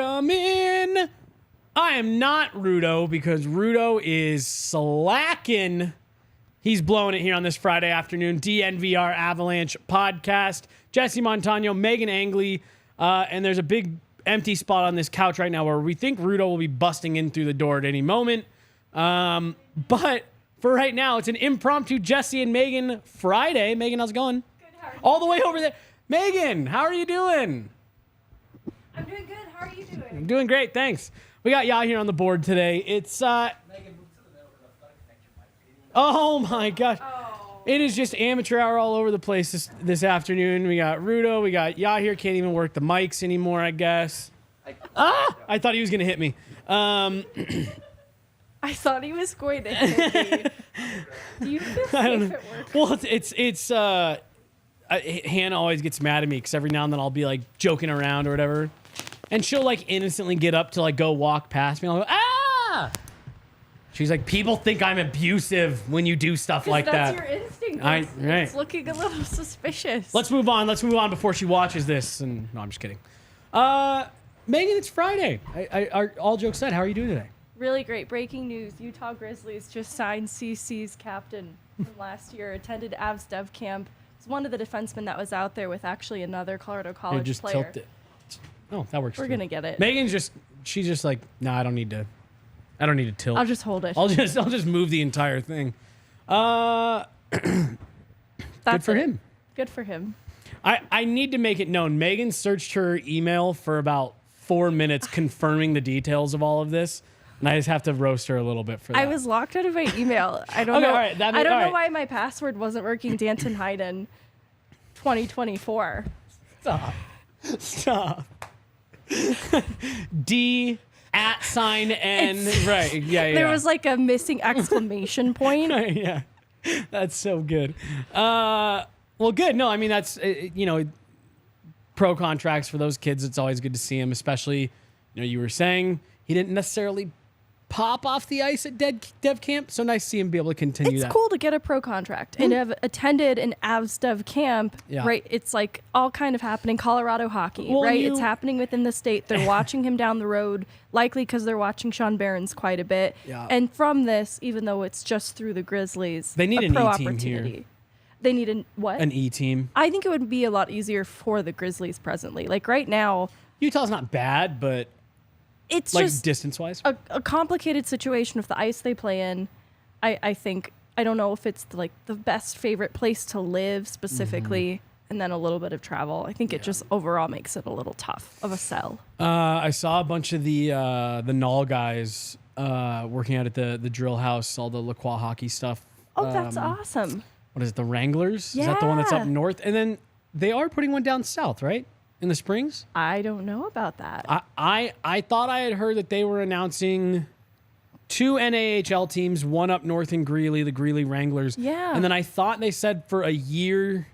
Welcome in. I am not Rudo because Rudo is slacking. He's blowing it here on this Friday afternoon. DNVR Avalanche Podcast. Jesse Montano, Megan Angley, and there's a big empty spot on this couch right now where we think Rudo will be busting in through the door at any moment. But for right now, it's an impromptu Jesse and Megan Friday. Megan, how's it going? Good, how are you? All the way over there. Megan, how are you doing? I'm doing good. How are you doing? I'm doing great, thanks. We got Ya here on the board today. It's oh my gosh. Oh. It is just amateur hour all over the place this afternoon. We got Rudo, we got Ya here, can't even work the mics anymore, I guess. I thought he was gonna hit me. I thought he was going to hit me. Do you feel safe at work? Well, it's Hannah always gets mad at me because every now and then I'll be like joking around or whatever, and she'll like innocently get up to like go walk past me. And I'll go, ah! She's like, people think I'm abusive when you do stuff like that's that. Your instinct. Right. It's looking a little suspicious. Let's move on. Let's move on before she watches this. And no, I'm just kidding. Megan, it's Friday. All jokes aside, how are you doing today? Really great. Breaking news. Utah Grizzlies just signed CC's captain from last year. Attended Avs Dev Camp. It's one of the defensemen that was out there with actually another Colorado College just player. tilt it. Oh, that works. We're going to get it. Megan's she's just like, no, I don't need to tilt. I'll just hold it. I'll just move the entire thing. Good for him. Good for him. I need to make it known. Megan searched her email for about 4 minutes confirming the details of all of this. And I just have to roast her a little bit for that. I was locked out of my email. I don't know. All right, I don't know why my password wasn't working. Danton Hayden 2024. Stop. D @N. Right. Yeah. There was like a missing exclamation point. Yeah. That's so good. Well, good. No, I mean, that's, pro contracts for those kids. It's always good to see them, especially, you were saying he didn't necessarily pop off the ice at Dev Camp. So nice to see him be able to continue that. It's cool to get a pro contract and have attended an Avs Dev Camp, right? It's like all kind of happening. Colorado hockey, right? It's happening within the state. They're watching him down the road, likely because they're watching Sean Barons quite a bit. Yeah. And from this, even though it's just through the Grizzlies, they need a an pro E-team opportunity. here. They need what? An E-team. I think it would be a lot easier for the Grizzlies presently. Like right now, Utah's not bad, but it's like just distance-wise, a complicated situation with the ice they play in. I think, I don't know if it's like the best favorite place to live specifically, and then a little bit of travel. I think it just overall makes it a little tough of a sell. I saw a bunch of the Null guys working out at the drill house, all the Lacroix hockey stuff. Oh, that's awesome. What is it, the Wranglers? Yeah. Is that the one that's up north? And then they are putting one down south, right? In the Springs? I don't know about that. I thought I had heard that they were announcing 2 NAHL teams, one up north in Greeley, the Greeley Wranglers. Yeah. And then I thought they said for a year,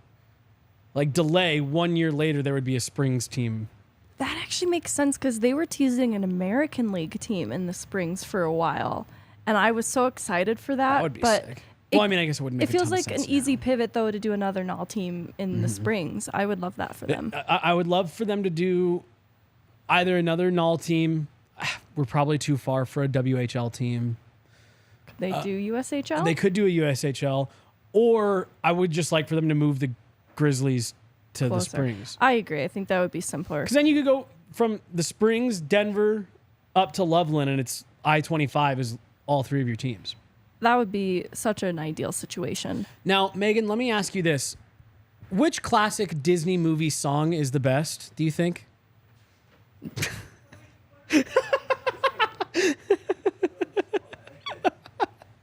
like delay, 1 year later, there would be a Springs team. That actually makes sense because they were teasing an American League team in the Springs for a while. And I was so excited for that. That would be but sick. Well, I mean, I guess it wouldn't make It feels a ton like of an sense easy now. pivot, though, to do another Null team in the Springs. I would love that for them. I would love for them to do either another Null team. We're probably too far for a WHL team. Could they do USHL? They could do a USHL, or I would just like for them to move the Grizzlies to the Closer. Springs. I agree. I think that would be simpler. Because then you could go from the Springs, Denver, up to Loveland, and it's I-25 is all 3 of your teams. That would be such an ideal situation. Now, Megan, let me ask you this. Which classic Disney movie song is the best, do you think?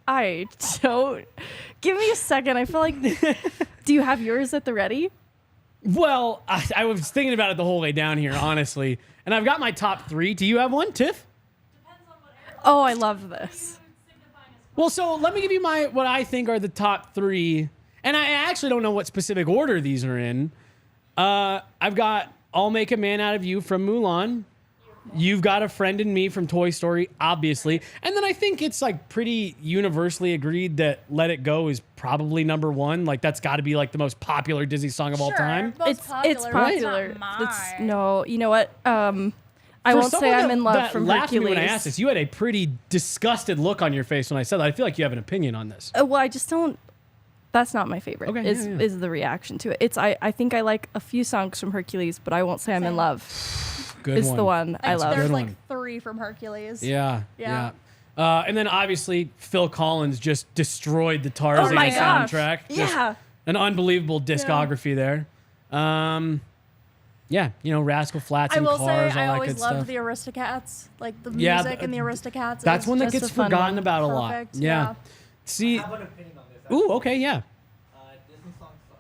I don't. Give me a second. I feel like. Do you have yours at the ready? Well, I was thinking about it the whole way down here, honestly. And I've got my top 3. Do you have one, Tiff? Oh, I love this. Well, so let me give you what I think are the top 3. And I actually don't know what specific order these are in. I've got I'll Make a Man Out of You from Mulan. You've Got a Friend in Me from Toy Story, obviously. And then I think it's like pretty universally agreed that Let It Go is probably number 1. Like that's got to be like the most popular Disney song of all time. It's popular. Right? No, you know what? I'm I For won't say someone I'm in love that from laughed at me Hercules. when I asked this, you had a pretty disgusted look on your face when I said that. I feel like you have an opinion on this. Well, I just don't. That's not my favorite. Okay, Is the reaction to it? I think I like a few songs from Hercules, but I won't say I'm in love. Good It's one. the one I love. There's Good like one. 3 from Hercules. Yeah. Yeah. And then obviously Phil Collins just destroyed the Tarzan my gosh. soundtrack. Just Yeah. an unbelievable discography there. Yeah, Rascal Flats I and will Cars, say I all that always good loved stuff. the Aristocats, like the Yeah, music and the Aristocats. That's is one that just gets a fun forgotten one. about a perfect. lot. Yeah. See, I have an opinion on this. ooh, okay, yeah. Disney songs suck.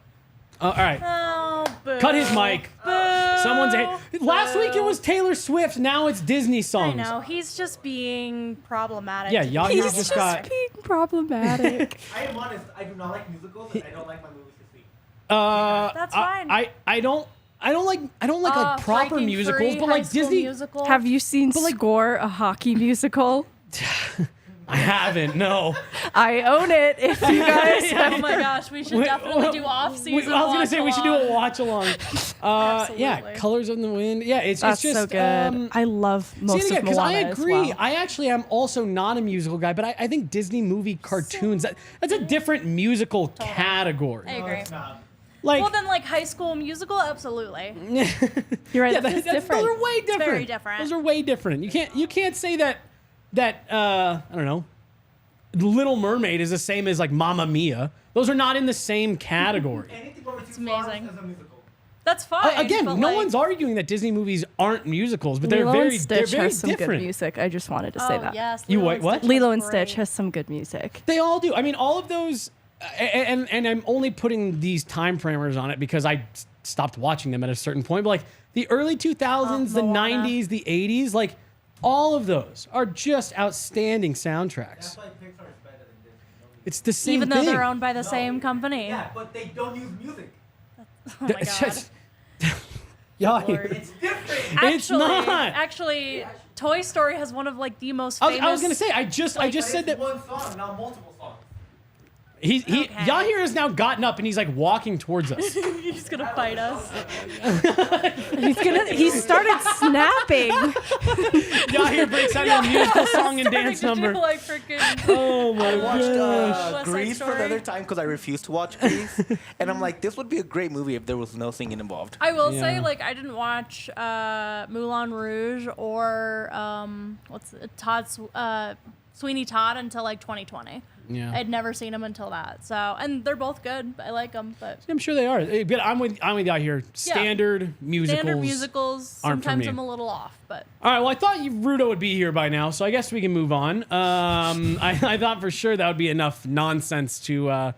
All right. Oh, boo. Cut his mic. Boo. Someone's last week it was Taylor Swift. Now it's Disney I songs. know he's just being problematic. Yeah, to be y'all He's just just got- being problematic. I am honest. I do not like musicals, and I don't like my movies to see. That's fine. I don't like like proper Breaking musicals, Free, but High like School Disney. Musical. Have you seen Score, a hockey musical? I haven't. No. I own it. If you guys Oh my gosh, we should definitely do off-season. I was gonna say we should do a watch along. Yeah, Absolutely. Colors of the Wind. Yeah, it's That's just so good. I love most of because Moana I as agree. well. I actually am also not a musical guy, but I think Disney movie cartoons that's a different musical category. I agree. It's not. Like, Well, then, like High School Musical, absolutely. You're right. yeah, This is different. those are way different. very different. Those are way different. You can't say that I don't know. Little Mermaid is the same as like Mamma Mia. Those are not in the same category. Anything over 2 amazing. songs is a musical. That's fine. Again, but, no like, one's arguing that Disney movies aren't musicals, but they're Lilo very and Stitch they're very has some good different. music. I just wanted to say that. Yes, You Lilo wait, and what? Stitch Lilo was and Stitch great. has some good music. They all do. I mean, all of those, and I'm only putting these time parameters on it because I stopped watching them at a certain point. But like the early 2000s, the Moana. 90s, the 80s, like all of those are just outstanding soundtracks. That's why Pixar is better than Disney. It's the same Even though thing. they're owned by the same company. Yeah, but they don't use music. Oh my It's god. just- Y'all Lord. It's different. It's not. Actually, Toy Story has one of like the most famous. I was gonna say I just But said that it's one song, not multiple songs. he Okay. Yahir has now gotten up and he's like walking towards us. He's gonna fight us. He started snapping. Yahir breaks out a musical song and dance Starting to number. do, like freaking. Oh my watched gosh. West Side Grease for the Story. other time because I refused to watch Grease, and I'm like, this would be a great movie if there was no singing involved. I will Yeah. say, like, I didn't watch Moulin Rouge or Sweeney Todd until like 2020. Yeah. I'd never seen them until that. So, and they're both good. I like them, but I'm sure they are. But I'm with Yahir. Standard musicals. standard musicals. aren't for Sometimes me. I'm a little off, but All right. Well, I thought Rudo would be here by now, so I guess we can move on. I thought for sure that would be enough nonsense to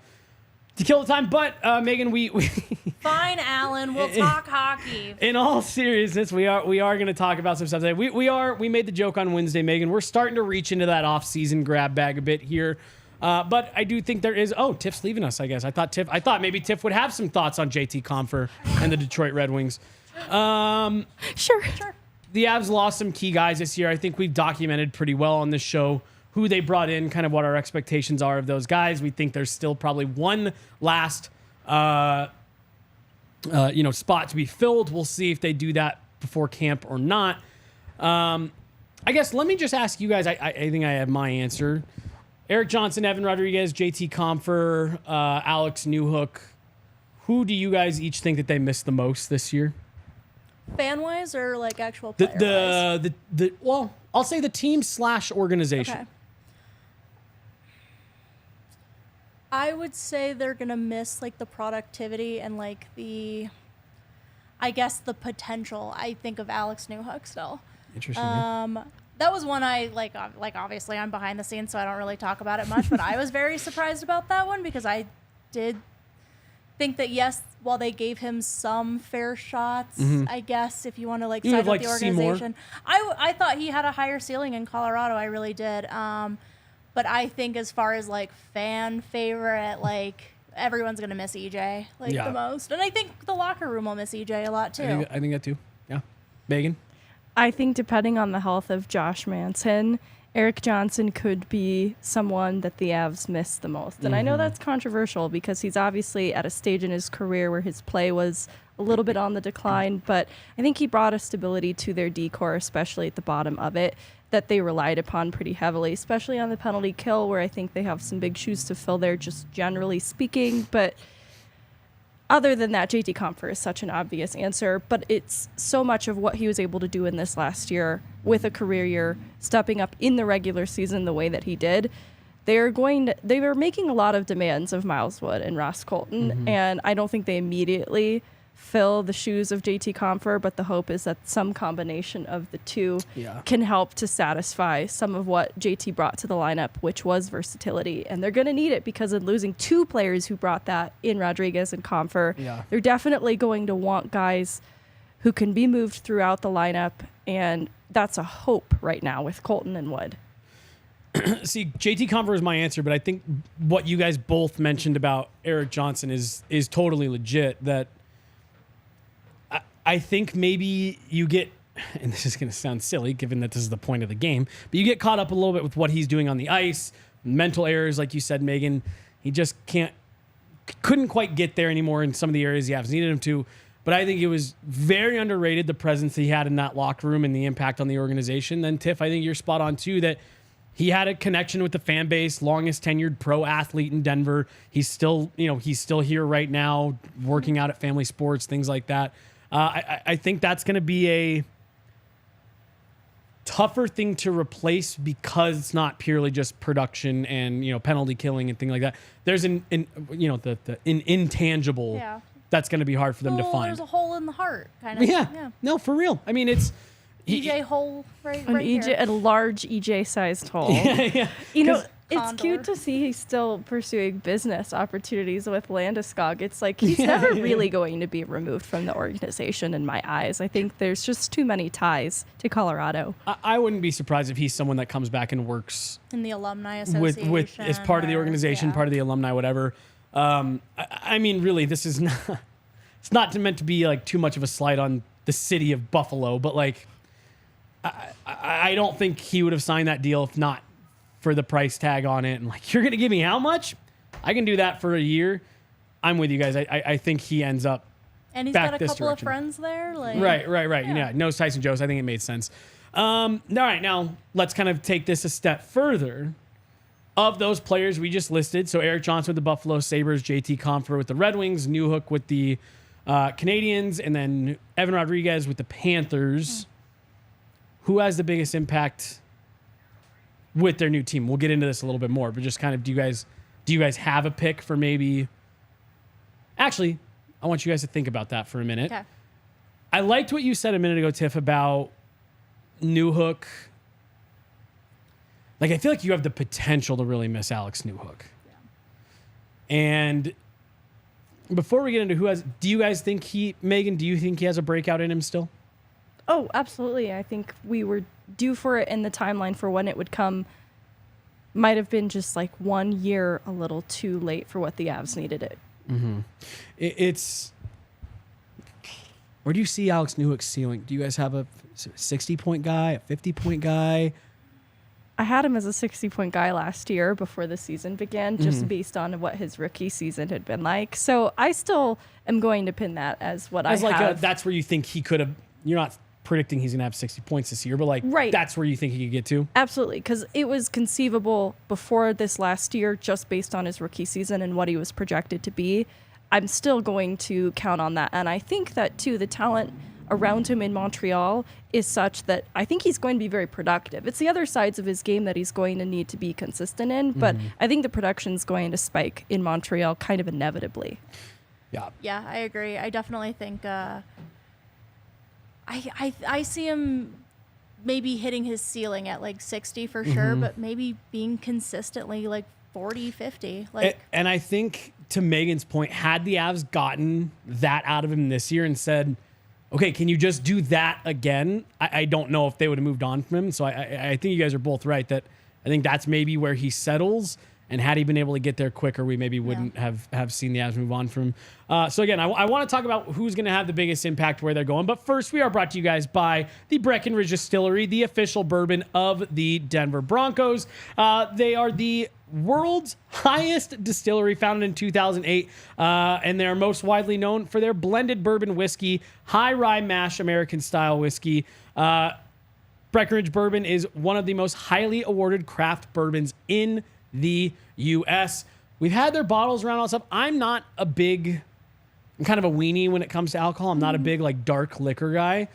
kill the time. But Megan, we fine, Alan. We'll talk hockey. in all seriousness, we are going to talk about some stuff today. We made the joke on Wednesday, Megan. We're starting to reach into that off-season grab bag a bit here. But I do think there is. Oh, Tiff's leaving us. I guess I thought maybe Tiff would have some thoughts on JT Compher and the Detroit Red Wings. Sure. The Avs lost some key guys this year. I think we've documented pretty well on this show who they brought in, kind of what our expectations are of those guys. We think there's still probably one last, spot to be filled. We'll see if they do that before camp or not. I guess let me just ask you guys. I think I have my answer. Eric Johnson, Evan Rodriguez, JT Compher, Alex Newhook. Who do you guys each think that they missed the most this year? Fan wise or like actual player wise? Well, I'll say the team / organization. Okay. I would say they're gonna miss like the productivity and like the potential. I think of Alex Newhook still. Interesting. yeah. That was one I like obviously I'm behind the scenes, so I don't really talk about it much, but I was very surprised about that one because I did think that yes, while they gave him some fair shots, I guess if you want to like You would side have with the liked to see more? organization, I thought he had a higher ceiling in Colorado. I really did. But I think as far as like fan favorite, like everyone's gonna miss EJ Yeah. the most, and I think the locker room will miss EJ a lot too. I think that too. Yeah. Megan? I think depending on the health of Josh Manson, Eric Johnson could be someone that the Avs miss the most. And I know that's controversial because he's obviously at a stage in his career where his play was a little bit on the decline, but I think he brought a stability to their decor, especially at the bottom of it, that they relied upon pretty heavily, especially on the penalty kill, where I think they have some big shoes to fill there, just generally speaking. But other than that, JT Compher is such an obvious answer, but it's so much of what he was able to do in this last year with a career year, stepping up in the regular season the way that he did. They were making a lot of demands of Miles Wood and Ross Colton, and I don't think they immediately fill the shoes of JT Compher, but the hope is that some combination of the two can help to satisfy some of what JT brought to the lineup, which was versatility. And they're going to need it because of losing two players who brought that in Rodriguez and Compher. They're definitely going to want guys who can be moved throughout the lineup, and that's a hope right now with Colton and Wood. See, JT Compher is my answer, but I think what you guys both mentioned about Eric Johnson is totally legit. That I think maybe you get, and this is going to sound silly given that this is the point of the game, but you get caught up a little bit with what he's doing on the ice, mental errors, like you said, Megan. He just couldn't quite get there anymore in some of the areas the Avs needed him to. But I think it was very underrated, the presence he had in that locker room and the impact on the organization. Then, Tiff, I think you're spot on too, that he had a connection with the fan base, longest tenured pro athlete in Denver. He's still here right now, working out at Family Sports, things like that. I think that's going to be a tougher thing to replace because it's not purely just production and penalty killing and things like that. There's an intangible that's going to be hard for them to find. There's a hole in the heart, kind of. Yeah. No, for real. I mean, it's EJ hole right EJ, here. a large EJ-sized hole. It's cute to see he's still pursuing business opportunities with Landeskog. It's like he's never really going to be removed from the organization in my eyes. I think there's just too many ties to Colorado. I wouldn't be surprised if he's someone that comes back and works in the alumni association with as part of the organization, part of the alumni, whatever. I mean, really, this is not. It's not meant to be like too much of a slight on the city of Buffalo, but like, I don't think he would have signed that deal if not for the price tag on it. And like, you're going to give me how much? I can do that for a year. I'm with you guys. I think he ends up and he's back got a this couple direction. of friends there. Like, Right. Yeah. Knows Tyson Jones. I think it made sense. All right. Now let's kind of take this a step further. Of those players we just listed, so Eric Johnson with the Buffalo Sabres, JT Compher with the Red Wings, Newhook with the Canadiens, and then Evan Rodriguez with the Panthers. Who has the biggest impact with their new team? We'll get into this a little bit more, but just kind of, do you guys have a pick for maybe? Actually, I want you guys to think about that for a minute. Okay. I liked what you said a minute ago, Tiff, about Newhook. Like, I feel like you have the potential to really miss Alex Newhook. Yeah. And before we get into do you guys think Megan, do you think he has a breakout in him still? Oh, absolutely. I think we were due for it in the timeline for when it would come. Might have been just like 1 year a little too late for what the Avs needed it. Mm-hmm. It's... Where do you see Alex Newhook's ceiling? Do you guys have a 60-point guy, a 50-point guy? I had him as a 60-point guy last year before the season began, just based on what his rookie season had been like. So I still am going to pin that as what as I like have. That's where you think he could have... You're not predicting he's going to have 60 points this year, but like that's where you think he could get to? Absolutely, because it was conceivable before this last year just based on his rookie season and what he was projected to be. I'm still going to count on that. And I think that, too, the talent around him in Montreal is such that I think he's going to be very productive. It's the other sides of his game that he's going to need to be consistent in, but I think the production's going to spike in Montreal kind of inevitably. Yeah, I agree. I definitely think I see him maybe hitting his ceiling at like 60 for sure, but maybe being consistently like 40, 50. And I think, to Megan's point, had the Avs gotten that out of him this year and said, okay, can you just do that again? I don't know if they would have moved on from him. So I think you guys are both right that I think that's maybe where he settles. And had he been able to get there quicker, we maybe wouldn't have seen the Avs move on from him. So again, I want to talk about who's going to have the biggest impact where they're going. But first, we are brought to you guys by the Breckenridge Distillery, the official bourbon of the Denver Broncos. They are the world's highest distillery, founded in 2008, and they're most widely known for their blended bourbon whiskey, high rye mash American style whiskey. Breckenridge Bourbon is one of the most highly awarded craft bourbons in the U.S. We've had their bottles around all stuff. I'm kind of a weenie when it comes to alcohol. I'm not a big like dark liquor guy.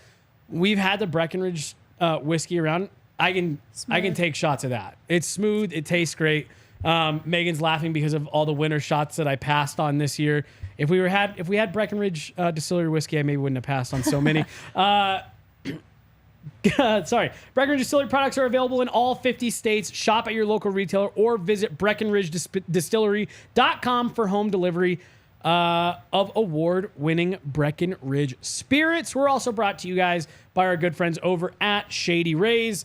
We've had the Breckenridge whiskey around. I can take shots of that. It's smooth. It tastes great. Megan's laughing because of all the winter shots that I passed on this year. If we had Breckenridge Distillery whiskey, I maybe wouldn't have passed on so many. Sorry. Breckenridge Distillery products are available in all 50 states. Shop at your local retailer or visit BreckenridgeDistillery.com for home delivery of award-winning Breckenridge spirits. We're also brought to you guys by our good friends over at Shady Rays.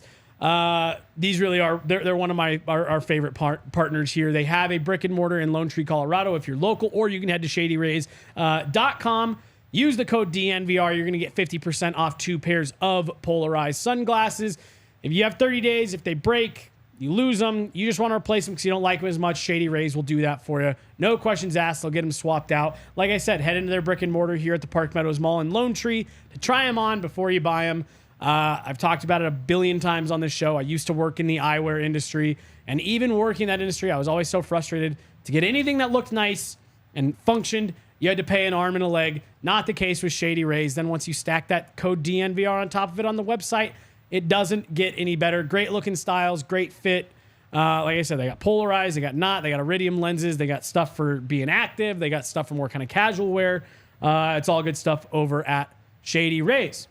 These really are, they're one of our favorite partners here. They have a brick and mortar in Lone Tree, Colorado if you're local, or you can head to ShadyRays.com. Use the code DNVR. You're going to get 50% off 2 pairs of polarized sunglasses. If you have 30 days, if they break, you lose them, you just want to replace them because you don't like them as much, Shady Rays will do that for you. No questions asked. They'll get them swapped out. Like I said, head into their brick and mortar here at the Park Meadows Mall in Lone Tree to try them on before you buy them. I've talked about it a billion times on this show. I used to work in the eyewear industry, and even working in that industry, I was always so frustrated to get anything that looked nice and functioned. You had to pay an arm and a leg. Not the case with Shady Rays. Then once you stack that code DNVR on top of it on the website, it doesn't get any better. Great looking styles, great fit. Like I said, they got polarized, they got not, they got iridium lenses, they got stuff for being active, they got stuff for more kind of casual wear. It's all good stuff over at Shady Rays.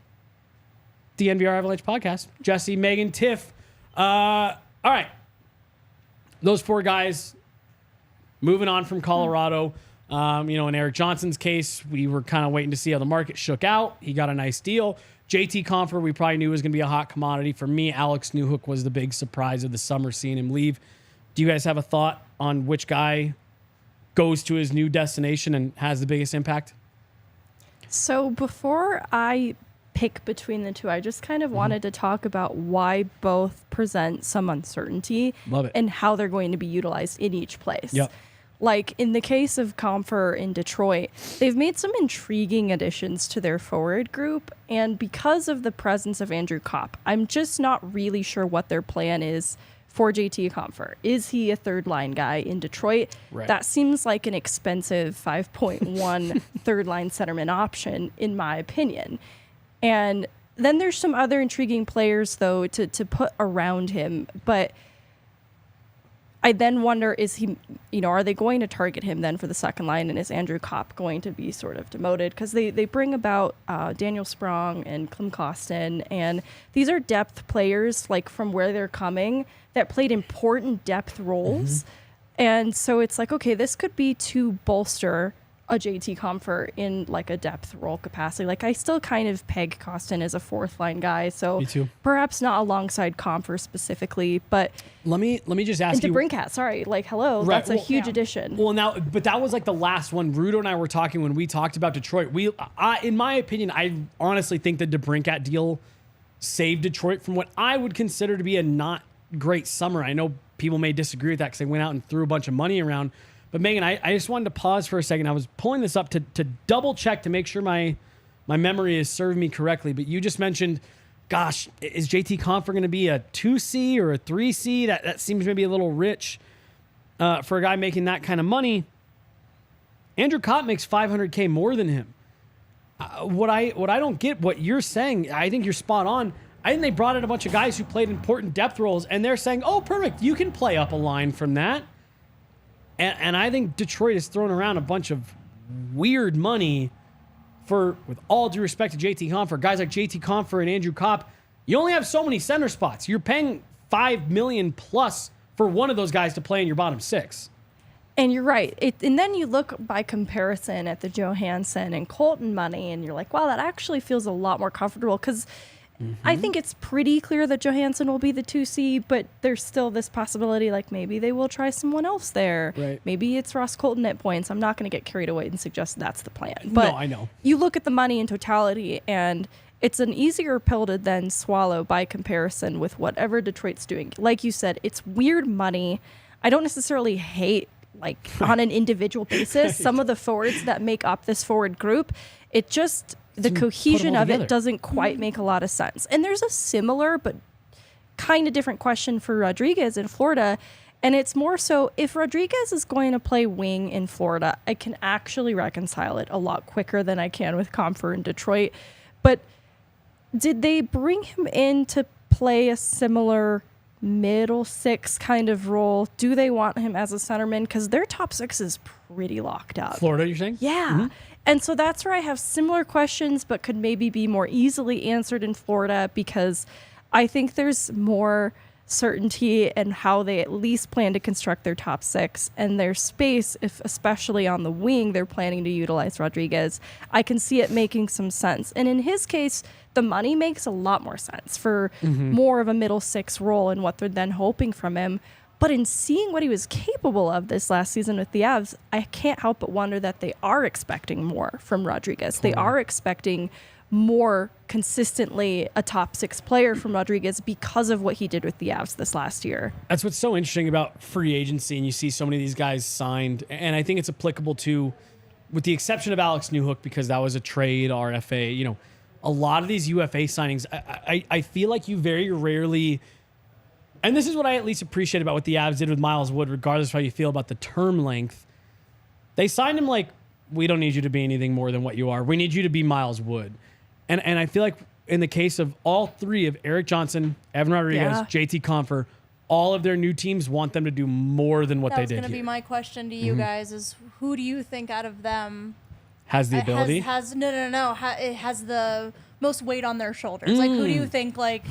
DNVR Avalanche Podcast. Jesse, Megan, Tiff. All right. Those 4 guys moving on from Colorado. In Eric Johnson's case, we were kind of waiting to see how the market shook out. He got a nice deal. JT Compher, we probably knew was going to be a hot commodity. For me, Alex Newhook was the big surprise of the summer, seeing him leave. Do you guys have a thought on which guy goes to his new destination and has the biggest impact? So before I pick between the two, I just kind of wanted to talk about why both present some uncertainty. Love it. And how they're going to be utilized in each place. Yep. Like in the case of Compher in Detroit, they've made some intriguing additions to their forward group. And because of the presence of Andrew Kopp, I'm just not really sure what their plan is for JT Compher. Is he a third line guy in Detroit? Right. That seems like an expensive 5.1 third line centerman option, in my opinion. And then there's some other intriguing players, though, to put around him. But I then wonder, is he, are they going to target him then for the second line? And is Andrew Kopp going to be sort of demoted? Because they bring about Daniel Sprong and Klim Kostin. And these are depth players, like from where they're coming, that played important depth roles. And so it's like, okay, this could be to bolster a JT Compher in like a depth role capacity. Like I still kind of peg Kostin as a 4th line guy, so Me too. perhaps not alongside Compher specifically, but Let me just ask and you. DeBrincat, sorry, like hello, Right, that's a huge addition. Well, but that was like the last one. Rudo and I were talking when we talked about Detroit. In my opinion, I honestly think the DeBrincat deal saved Detroit from what I would consider to be a not great summer. I know people may disagree with that because they went out and threw a bunch of money around. But Megan, I just wanted to pause for a second. I was pulling this up to double check to make sure my memory is serving me correctly. But you just mentioned, gosh, is JT Compher going to be a 2C or a 3C? That seems maybe a little rich for a guy making that kind of money. Andrew Kopp makes $500K more than him. What I don't get, what you're saying, I think you're spot on. I think they brought in a bunch of guys who played important depth roles, and they're saying, oh, perfect, you can play up a line from that. And I think Detroit has thrown around a bunch of weird money for, with all due respect to JT Compher, guys like JT Compher and Andrew Kopp. You only have so many center spots. You're paying $5 million plus for one of those guys to play in your bottom 6. And you're right. And then you look by comparison at the Johansson and Colton money, and you're like, wow, that actually feels a lot more comfortable. Because I think it's pretty clear that Johansson will be the 2C, but there's still this possibility, like maybe they will try someone else there. Right. Maybe it's Ross Colton at points. I'm not going to get carried away and suggest that's the plan. But No, I know. you look at the money in totality, and it's an easier pill to then swallow by comparison with whatever Detroit's doing. Like you said, it's weird money. I don't necessarily hate, like, on an individual basis, some of the forwards that make up this forward group. It just... the cohesion of together. it doesn't quite make a lot of sense. And there's a similar but kind of different question for Rodriguez in Florida. And it's more so, if Rodriguez is going to play wing in Florida, I can actually reconcile it a lot quicker than I can with Compher in Detroit. But did they bring him in to play a similar middle six kind of role? Do they want him as a centerman? Because their top six is pretty locked up. Florida, you're saying? Yeah. And so that's where I have similar questions, but could maybe be more easily answered in Florida, because I think there's more certainty in how they at least plan to construct their top six, and their space, if especially on the wing they're planning to utilize Rodriguez. I can see it making some sense. And in his case, the money makes a lot more sense for more of a middle six role in what they're then hoping from him. But in seeing what he was capable of this last season with the Avs, I can't help but wonder that they are expecting more from Rodriguez. They are expecting more consistently a top six player from Rodriguez because of what he did with the Avs this last year. That's what's so interesting about free agency, and you see so many of these guys signed, and I think it's applicable to, with the exception of Alex Newhook, because that was a trade, RFA, you know, a lot of these UFA signings, I feel like you very rarely... And this is what I at least appreciate about what the Avs did with Miles Wood, regardless of how you feel about the term length. They signed him like, we don't need you to be anything more than what you are. We need you to be Miles Wood. And I feel like in the case of all three of Erik Johnson, Evan Rodriguez, JT Compher, all of their new teams want them to do more than what they did That was going to be my question to you guys, is who do you think out of them has the ability? it has the most weight on their shoulders? Like, who do you think, like...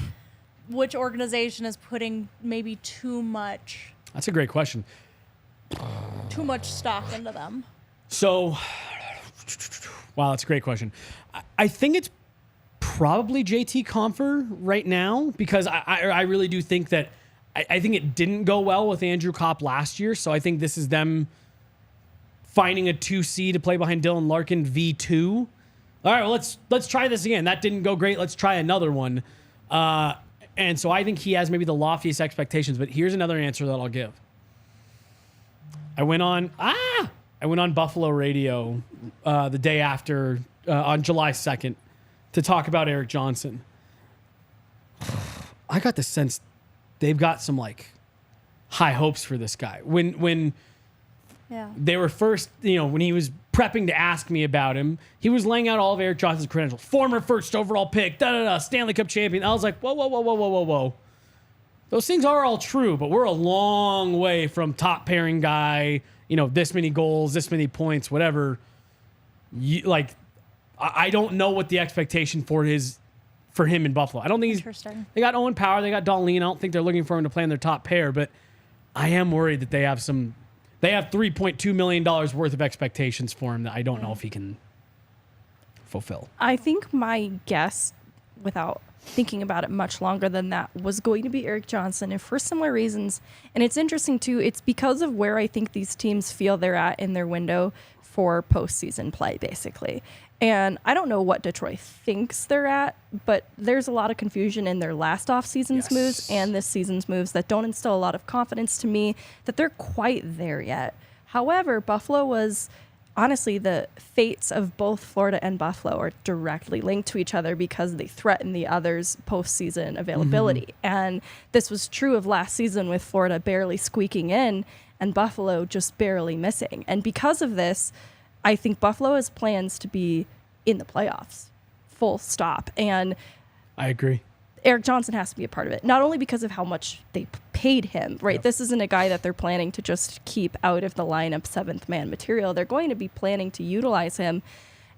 which organization is putting maybe too much That's a great question. stock into them? So, wow, that's a great question. I think it's probably JT Compher right now, because I really do think that I think it didn't go well with Andrew Kopp last year. So I think this is them finding a 2C to play behind Dylan Larkin V2. All right, well, let's try this again. That didn't go great. Let's try another one. And so I think he has maybe the loftiest expectations, but here's another answer that I'll give. I went on Buffalo radio the day after, on July 2nd, to talk about Erik Johnson. I got the sense they've got some like high hopes for this guy. When they were first, when he was prepping to ask me about him, he was laying out all of Erik Johnson's credentials. Former first overall pick, Stanley Cup champion. I was like, whoa. Those things are all true, but we're a long way from top pairing guy, this many goals, this many points, whatever. I don't know what the expectation for him in Buffalo. I don't think they got Owen Power, they got Dahlin. I don't think they're looking for him to play in their top pair, but I am worried that they have $3.2 million worth of expectations for him that I don't know if he can fulfill. I think my guess, without thinking about it much longer than that, was going to be Erik Johnson, and for similar reasons. And it's interesting too, it's because of where I think these teams feel they're at in their window for postseason play, basically. And I don't know what Detroit thinks they're at, but there's a lot of confusion in their last offseason's moves and this season's moves that don't instill a lot of confidence to me that they're quite there yet. However, Buffalo was, honestly, the fates of both Florida and Buffalo are directly linked to each other because they threaten the other's postseason availability. And this was true of last season with Florida barely squeaking in and Buffalo just barely missing. And because of this, I think Buffalo has plans to be in the playoffs, full stop. And I agree. Erik Johnson has to be a part of it, not only because of how much they paid him, right? Yep. This isn't a guy that they're planning to just keep out of the lineup seventh man material. They're going to be planning to utilize him.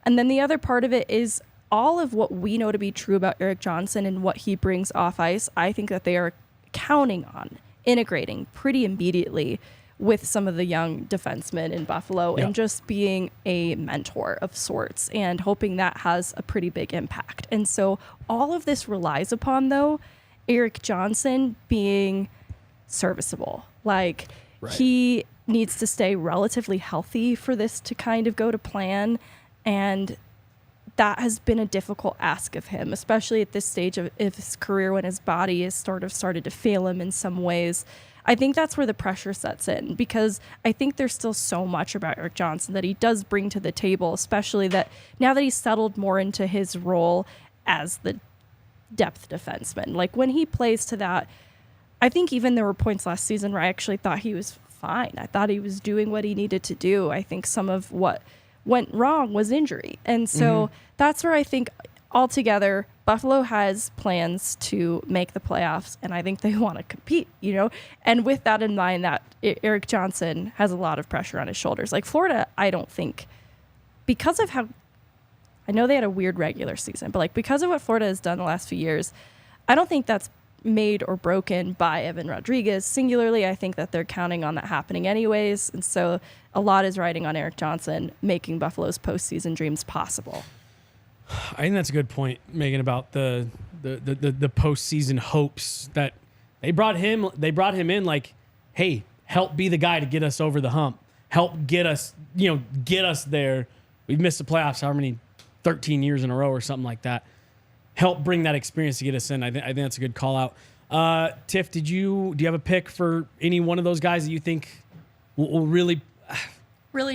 And then the other part of it is all of what we know to be true about Erik Johnson and what he brings off ice. I think that they are counting on integrating pretty immediately with some of the young defensemen in Buffalo Yeah. and just being a mentor of sorts and hoping that has a pretty big impact. And so all of this relies upon, though, Erik Johnson being serviceable. Like, Right. he needs to stay relatively healthy for this to kind of go to plan. And that has been a difficult ask of him, especially at this stage of his career when his body has sort of started to fail him in some ways. I think that's where the pressure sets in, because I think there's still so much about Erik Johnson that he does bring to the table, especially that now that he's settled more into his role as the depth defenseman. Like, when he plays to that, I think even there were points last season where I actually thought he was fine. I thought he was doing what he needed to do. I think some of what went wrong was injury. And so that's where I think altogether Buffalo has plans to make the playoffs, and I think they want to compete, you know? And with that in mind, that Erik Johnson has a lot of pressure on his shoulders. Like, Florida, I don't think, because of how, I know they had a weird regular season, but like, because of what Florida has done the last few years, I don't think that's made or broken by Evan Rodriguez singularly. I think that they're counting on that happening anyways. And so a lot is riding on Erik Johnson making Buffalo's postseason dreams possible. I think that's a good point, Megan, about the postseason hopes that they brought him in like, hey, help be the guy to get us over the hump. Help get us there. We've missed the playoffs how many 13 years in a row or something like that. Help bring that experience to get us in. I think that's a good call out. Tiff, do you have a pick for any one of those guys that you think will really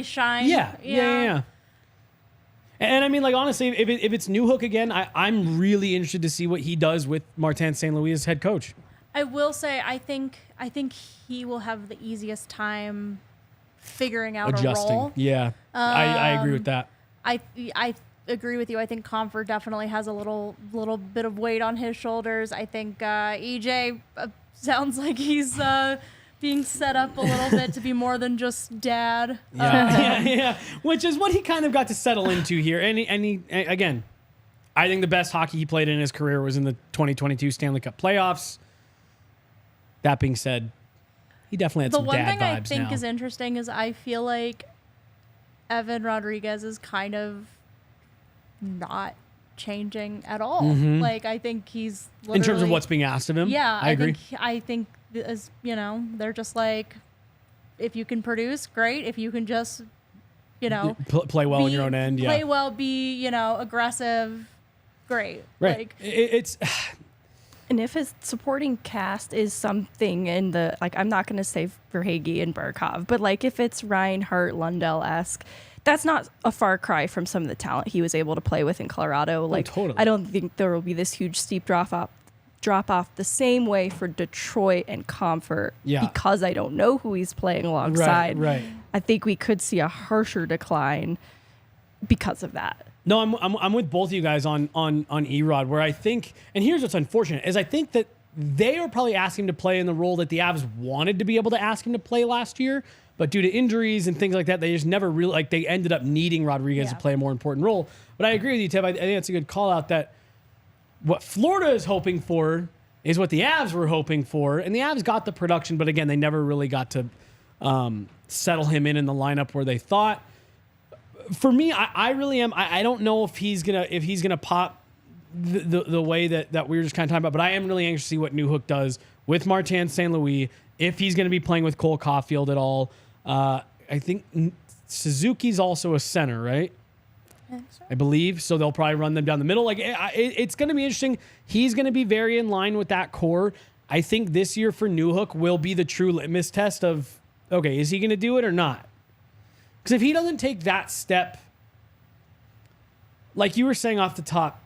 shine? Yeah. And I mean, like, honestly, if it's Newhook again, I'm really interested to see what he does with Martin St. Louis as head coach. I will say, I think he will have the easiest time figuring out Adjusting. a role. Yeah, I agree with that. I agree with you. I think Compher definitely has a little bit of weight on his shoulders. I think EJ sounds like he's being set up a little bit to be more than just dad. Yeah. Which is what he kind of got to settle into here. And he again, I think the best hockey he played in his career was in the 2022 Stanley Cup playoffs. That being said, he definitely had some dad vibes now. The one thing I think is interesting is I feel like Evan Rodriguez is kind of not changing at all. Like, I think he's literally, in terms of what's being asked of him. Yeah, I agree. I think as they're just like, if you can produce, great. If you can just, play well on your own end. Play well, be aggressive, great. Right. Like, It's. And if his supporting cast is something in the, like, I'm not going to say Verhaeghe and Barkov, but like if it's Reinhart, Lundell-esque, that's not a far cry from some of the talent he was able to play with in Colorado. Like, totally. I don't think there will be this huge steep drop off the same way for Detroit and Compher, because I don't know who he's playing alongside. Right. I think we could see a harsher decline because of that. No, I'm with both of you guys on Erod, where I think, and here's what's unfortunate, is I think that they are probably asking him to play in the role that the Avs wanted to be able to ask him to play last year, but due to injuries and things like that, they just never really, like, they ended up needing Rodriguez to play a more important role. But I agree with you, Tiff. I think that's a good call out, that what Florida is hoping for is what the Avs were hoping for, and the Avs got the production, but again, they never really got to settle him in the lineup where they thought. For me, I really am. I don't know if he's gonna pop the way that we were just kind of talking about, but I am really anxious to see what Newhook does with Martin St. Louis, if he's going to be playing with Cole Caulfield at all. I think Suzuki's also a center, right? I believe so. They'll probably run them down the middle. Like, it's going to be interesting. He's going to be very in line with that core. I think this year for Newhook will be the true litmus test of, okay, is he going to do it or not? Because if he doesn't take that step, like you were saying off the top,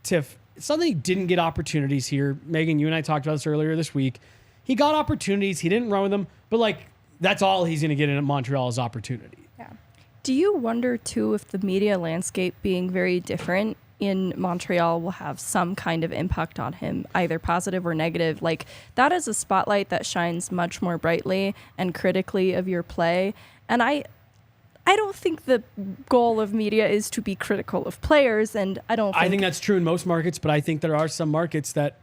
Tiff, it's not that he didn't get opportunities here. Megan, you and I talked about this earlier this week. He got opportunities. He didn't run with them. But, like, that's all he's going to get in Montreal is opportunity. yeah. Do you wonder, too, if the media landscape being very different in Montreal will have some kind of impact on him, either positive or negative? Like, that is a spotlight that shines much more brightly and critically of your play. And I don't think the goal of media is to be critical of players, and I think that's true in most markets, but I think there are some markets that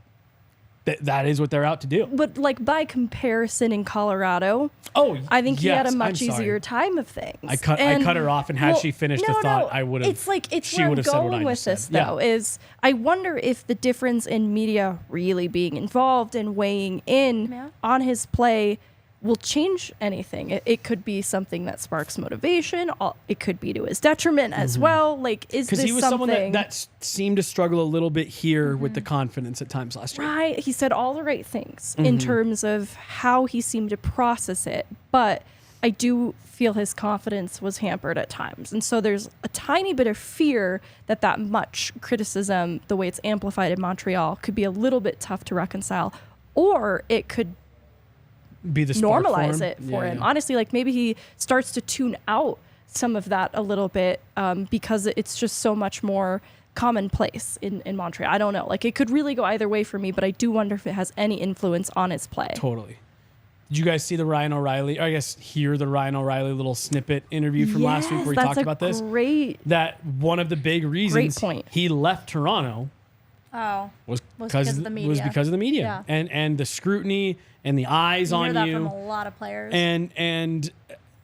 that is what they're out to do. But like by comparison, in Colorado, I think he had a much easier time of things. I cut her off, and had she finished the thought, I would have. It's like where I'm going with this though. Is I wonder if the difference in media really being involved and weighing in on his play will change anything. It could be something that sparks motivation. It could be to his detriment as well. Like, is this something? Because he was someone that seemed to struggle a little bit here with the confidence at times last year. Right. He said all the right things in terms of how he seemed to process it. But I do feel his confidence was hampered at times. And so there's a tiny bit of fear that much criticism, the way it's amplified in Montreal, could be a little bit tough to reconcile. Or it could be the normalize it for him. Honestly, like maybe he starts to tune out some of that a little bit because it's just so much more commonplace in Montreal. I don't know. Like it could really go either way for me, but I do wonder if it has any influence on his play. Totally. Did you guys see the Ryan O'Reilly, or I guess hear the Ryan O'Reilly little snippet interview from last week where he talked about this? That one of the big reasons he left Toronto was because of the media. Yeah. And the scrutiny and the eyes on you. You hear that from a lot of players. And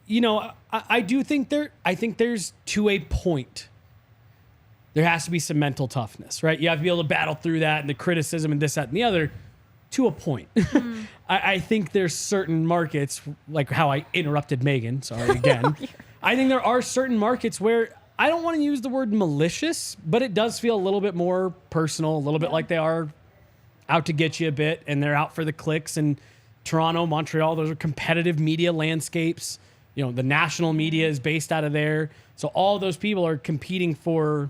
you know, I do think there's to a point. There has to be some mental toughness, right? You have to be able to battle through that and the criticism and this, that, and the other to a point. I think there's certain markets, like how I interrupted Megan, sorry again. I think there are certain markets where I don't want to use the word malicious, but it does feel a little bit more personal, a little bit like they are out to get you a bit, and they're out for the clicks. And Toronto, Montreal, those are competitive media landscapes. You know, the national media is based out of there. So all those people are competing for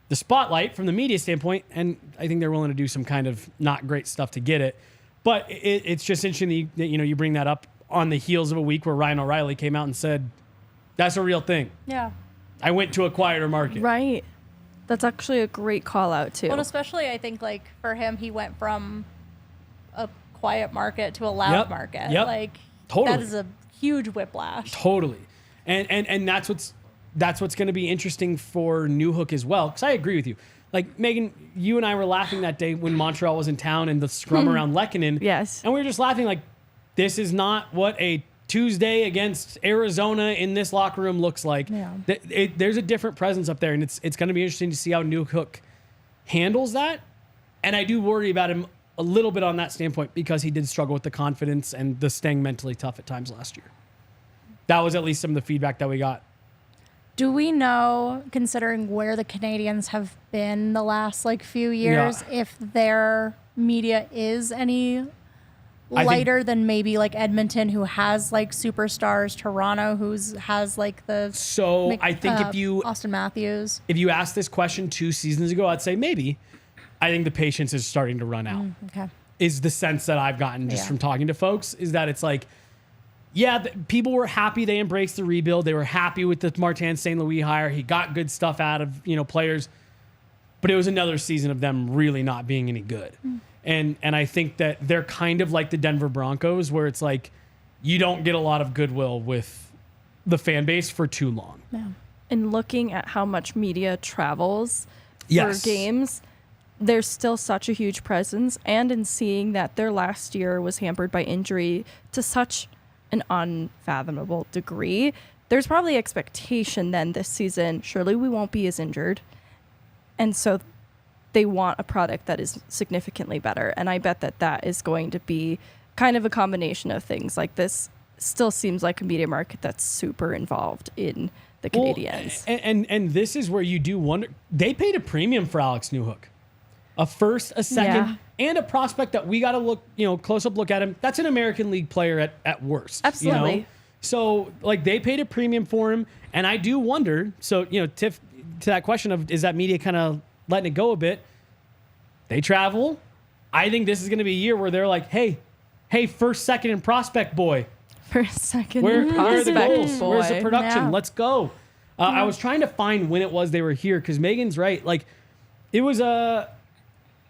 the spotlight from the media standpoint, and I think they're willing to do some kind of not great stuff to get it. But it's just interesting that you bring that up on the heels of a week where Ryan O'Reilly came out and said, that's a real thing. Yeah. I went to a quieter market. Right. That's actually a great call out too. Well, especially I think like for him, he went from a quiet market to a loud market. Yep. Like totally. that is a huge whiplash. Totally. And that's what's going to be interesting for Newhook as well. Because I agree with you. Like, Megan, you and I were laughing that day when Montreal was in town and the scrum around Lehkonen. Yes. And we were just laughing like, this is not what a Tuesday against Arizona in this locker room looks like. Yeah. There's a different presence up there, and it's going to be interesting to see how Newhook handles that. And I do worry about him a little bit on that standpoint because he did struggle with the confidence and the staying mentally tough at times last year. That was at least some of the feedback that we got. Do we know, considering where the Canadians have been the last few years, if their media is any lighter than maybe Edmonton, who has superstars, Toronto, who has the I think if you Austin Matthews, if you asked this question 2 seasons ago, I'd say maybe. I think the patience is starting to run out. Okay, is the sense that I've gotten just from talking to folks, is that it's people were happy they embraced the rebuild. They were happy with the Martin St. Louis hire. He got good stuff out of players, but it was another season of them really not being any good. And I think that they're kind of like the Denver Broncos, where it's you don't get a lot of goodwill with the fan base for too long. Yeah. And looking at how much media travels for games, there's still such a huge presence. And in seeing that their last year was hampered by injury to such an unfathomable degree, there's probably expectation then this season, surely we won't be as injured. And so they want a product that is significantly better. And I bet that is going to be kind of a combination of things. This still seems like a media market that's super involved in the Canadians. And this is where you do wonder, they paid a premium for Alex Newhook. A first, a second, and a prospect that we got to look, close up look at him. That's an American League player at worst. Absolutely. So they paid a premium for him. And I do wonder, Tiff, to that question of, is that media kind of letting it go a bit? They travel. I think this is going to be a year where they're like, hey, first, second, and prospect boy. First, second, where are the goals? boy. Where's the production? Yeah. Let's go. I was trying to find when it was they were here, because Megan's right. It was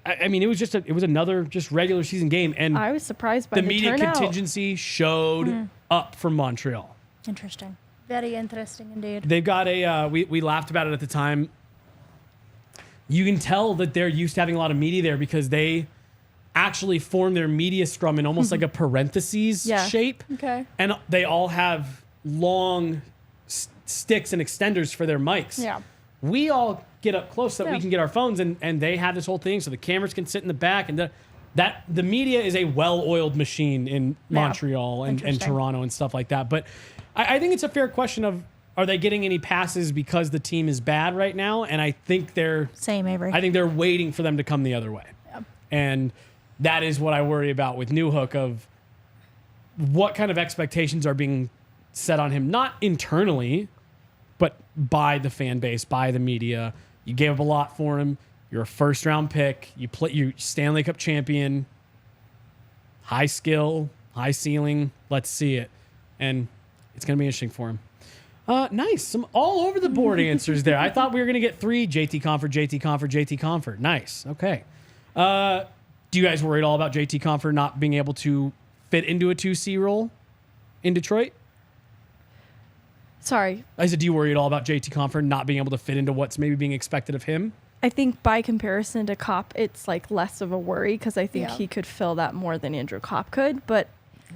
it was another just regular season game, and I was surprised by the media turnout. contingency showed up from Montreal. Interesting. Very interesting indeed. They've got we laughed about it at the time. You can tell that they're used to having a lot of media there because they actually form their media scrum in almost like a parentheses Yeah. shape. Okay. And they all have long sticks and extenders for their mics. Yeah. We all get up close so that we Yeah. can get our phones, and they have this whole thing so the cameras can sit in the back, and the media is a well-oiled machine in Montreal and Interesting. Toronto and stuff like that. But I think it's a fair question of, are they getting any passes because the team is bad right now? And I think they're waiting for them to come the other way. Yeah. And that is what I worry about with Newhook, of what kind of expectations are being set on him, not internally, but by the fan base, by the media. You gave up a lot for him. You're a first-round pick. You Stanley Cup champion. High skill, high ceiling. Let's see it. And it's going to be interesting for him. Nice. Some all over the board answers there. I thought we were going to get 3. JT Compher, JT Compher, JT Compher. Nice. Okay. Do you guys worry at all about JT Compher not being able to fit into a 2C role in Detroit? Sorry. I said, do you worry at all about JT Compher not being able to fit into what's maybe being expected of him? I think by comparison to Kopp, it's like less of a worry because I think Yeah. he could fill that more than Andrew Kopp could. But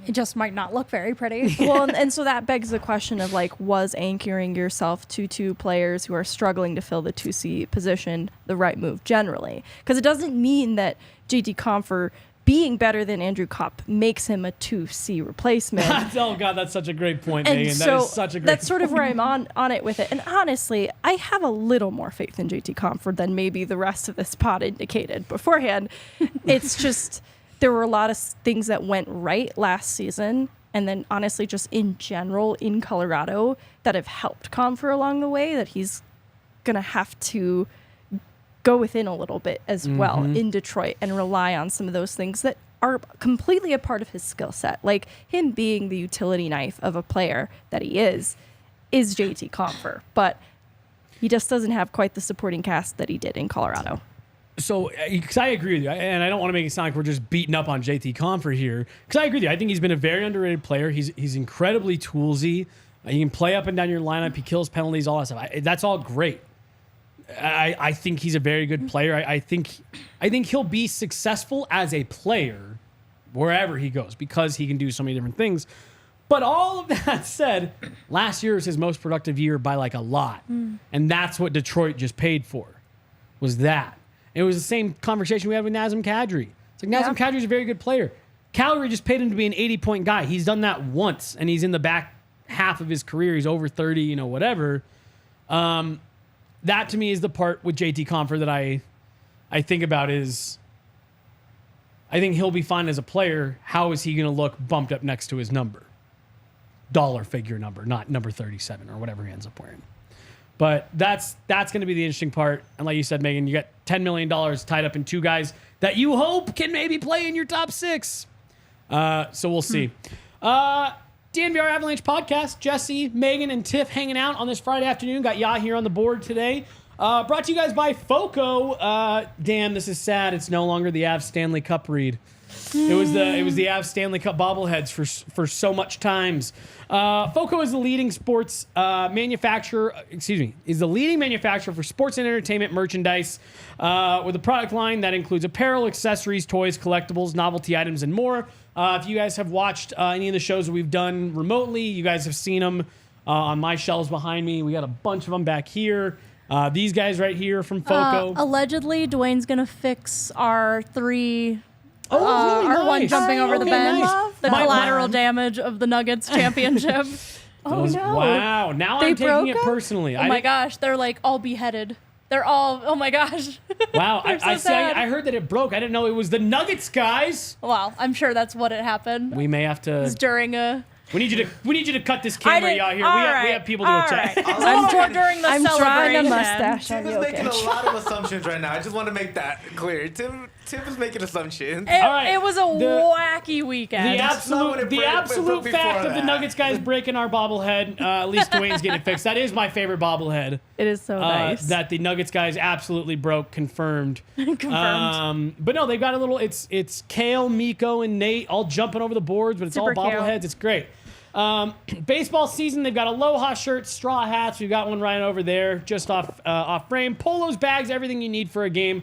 It just might not look very pretty. well, and so that begs the question of like, was anchoring yourself to 2 players who are struggling to fill the 2C position the right move generally? Because it doesn't mean that JT Compher being better than Andrew Kopp makes him a 2C replacement. Oh, God, that's such a great point, And Megan. so That is such a great that's sort of where I'm on it with it. And honestly, I have a little more faith in JT Compher than maybe the rest of this pod indicated beforehand. It's just there were a lot of things that went right last season, and then honestly just in general in Colorado that have helped Compher along the way, that he's going to have to go within a little bit as well in Detroit and rely on some of those things that are completely a part of his skill set. Like him being the utility knife of a player that he is JT Compher, but he just doesn't have quite the supporting cast that he did in Colorado. So, because I agree with you, and I don't want to make it sound like we're just beating up on JT Compher here, because I agree with you. I think he's been a very underrated player. He's incredibly toolsy. He can play up and down your lineup. He kills penalties, all that stuff. That's all great. I think he's a very good player. I think he'll be successful as a player wherever he goes because he can do so many different things. But all of that said, last year was his most productive year by like a lot. And that's what Detroit just paid for, was that. It was the same conversation we had with Nazem Kadri. It's like Nazem Kadri's a very good player. Calgary just paid him to be an 80-point guy. He's done that once, and he's in the back half of his career. He's over 30, whatever. That to me is the part with JT Compher that I think about is I think he'll be fine as a player. How is he going to look bumped up next to his number? Dollar figure number, not number 37 or whatever he ends up wearing. But that's going to be the interesting part. And like you said, Megan, you got $10 million tied up in 2 guys that you hope can maybe play in your top 6. So we'll see. DNVR Avalanche Podcast. Jesse, Megan, and Tiff hanging out on this Friday afternoon. Got Ya here on the board today. Brought to you guys by FOCO. Damn, this is sad. It's no longer the Avs Stanley Cup read. It was the Avs Stanley Cup bobbleheads for so much times. FOCO is the leading manufacturer for sports and entertainment merchandise with a product line that includes apparel, accessories, toys, collectibles, novelty items, and more. If you guys have watched any of the shows that we've done remotely, you guys have seen them on my shelves behind me. We got a bunch of them back here. These guys right here from FOCO. Allegedly, Dwayne's gonna fix our 3. Really our one nice. jumping over the Okay, bench. nice. The My- collateral damage of the Nuggets championship. Oh no. Wow. Now They I'm taking broke it him? personally. Oh my gosh, they're like all beheaded. They're all, oh my gosh. Wow. They're so I sad. heard that it broke. I didn't know it was the Nuggets guys. Well, I'm sure that's what it happened. We may have It's to. during a. We need you to cut this camera out here. We have people to all attack. right. During the I'm drawing a celebration. mustache on Tim is making a Jokic. lot of assumptions right now. I just want to make that clear. Tim is making assumptions. It, All right. it was a wacky weekend. The not what absolute, it the broke absolute before fact of the that. Nuggets guys breaking our bobblehead, at least Dwayne's getting it fixed. That is my favorite bobblehead. It is so nice. That the Nuggets guys absolutely broke, confirmed. Confirmed. But no, they've got a little. It's Kale, Miko, and Nate all jumping over the boards, but it's Super all bobbleheads. cute. It's great. Baseball season, they've got Aloha shirts, straw hats. We've got one right over there, just off frame. Polos, bags, everything you need for a game.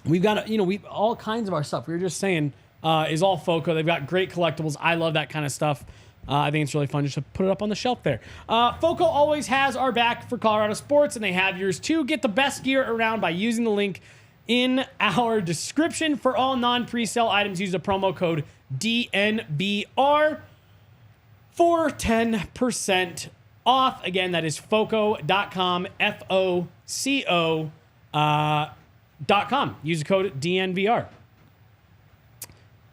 we've got, we all kinds of our stuff. We were just saying is all FOCO. They've got great collectibles. I love that kind of stuff. I think it's really fun just to put it up on the shelf there. FOCO always has our back for Colorado sports, and they have yours too. Get the best gear around by using the link in our description. For all non-presale items, use the promo code DNVR for 10% off. Again, that is FOCO.com, FOCO.com. Use the code DNVR.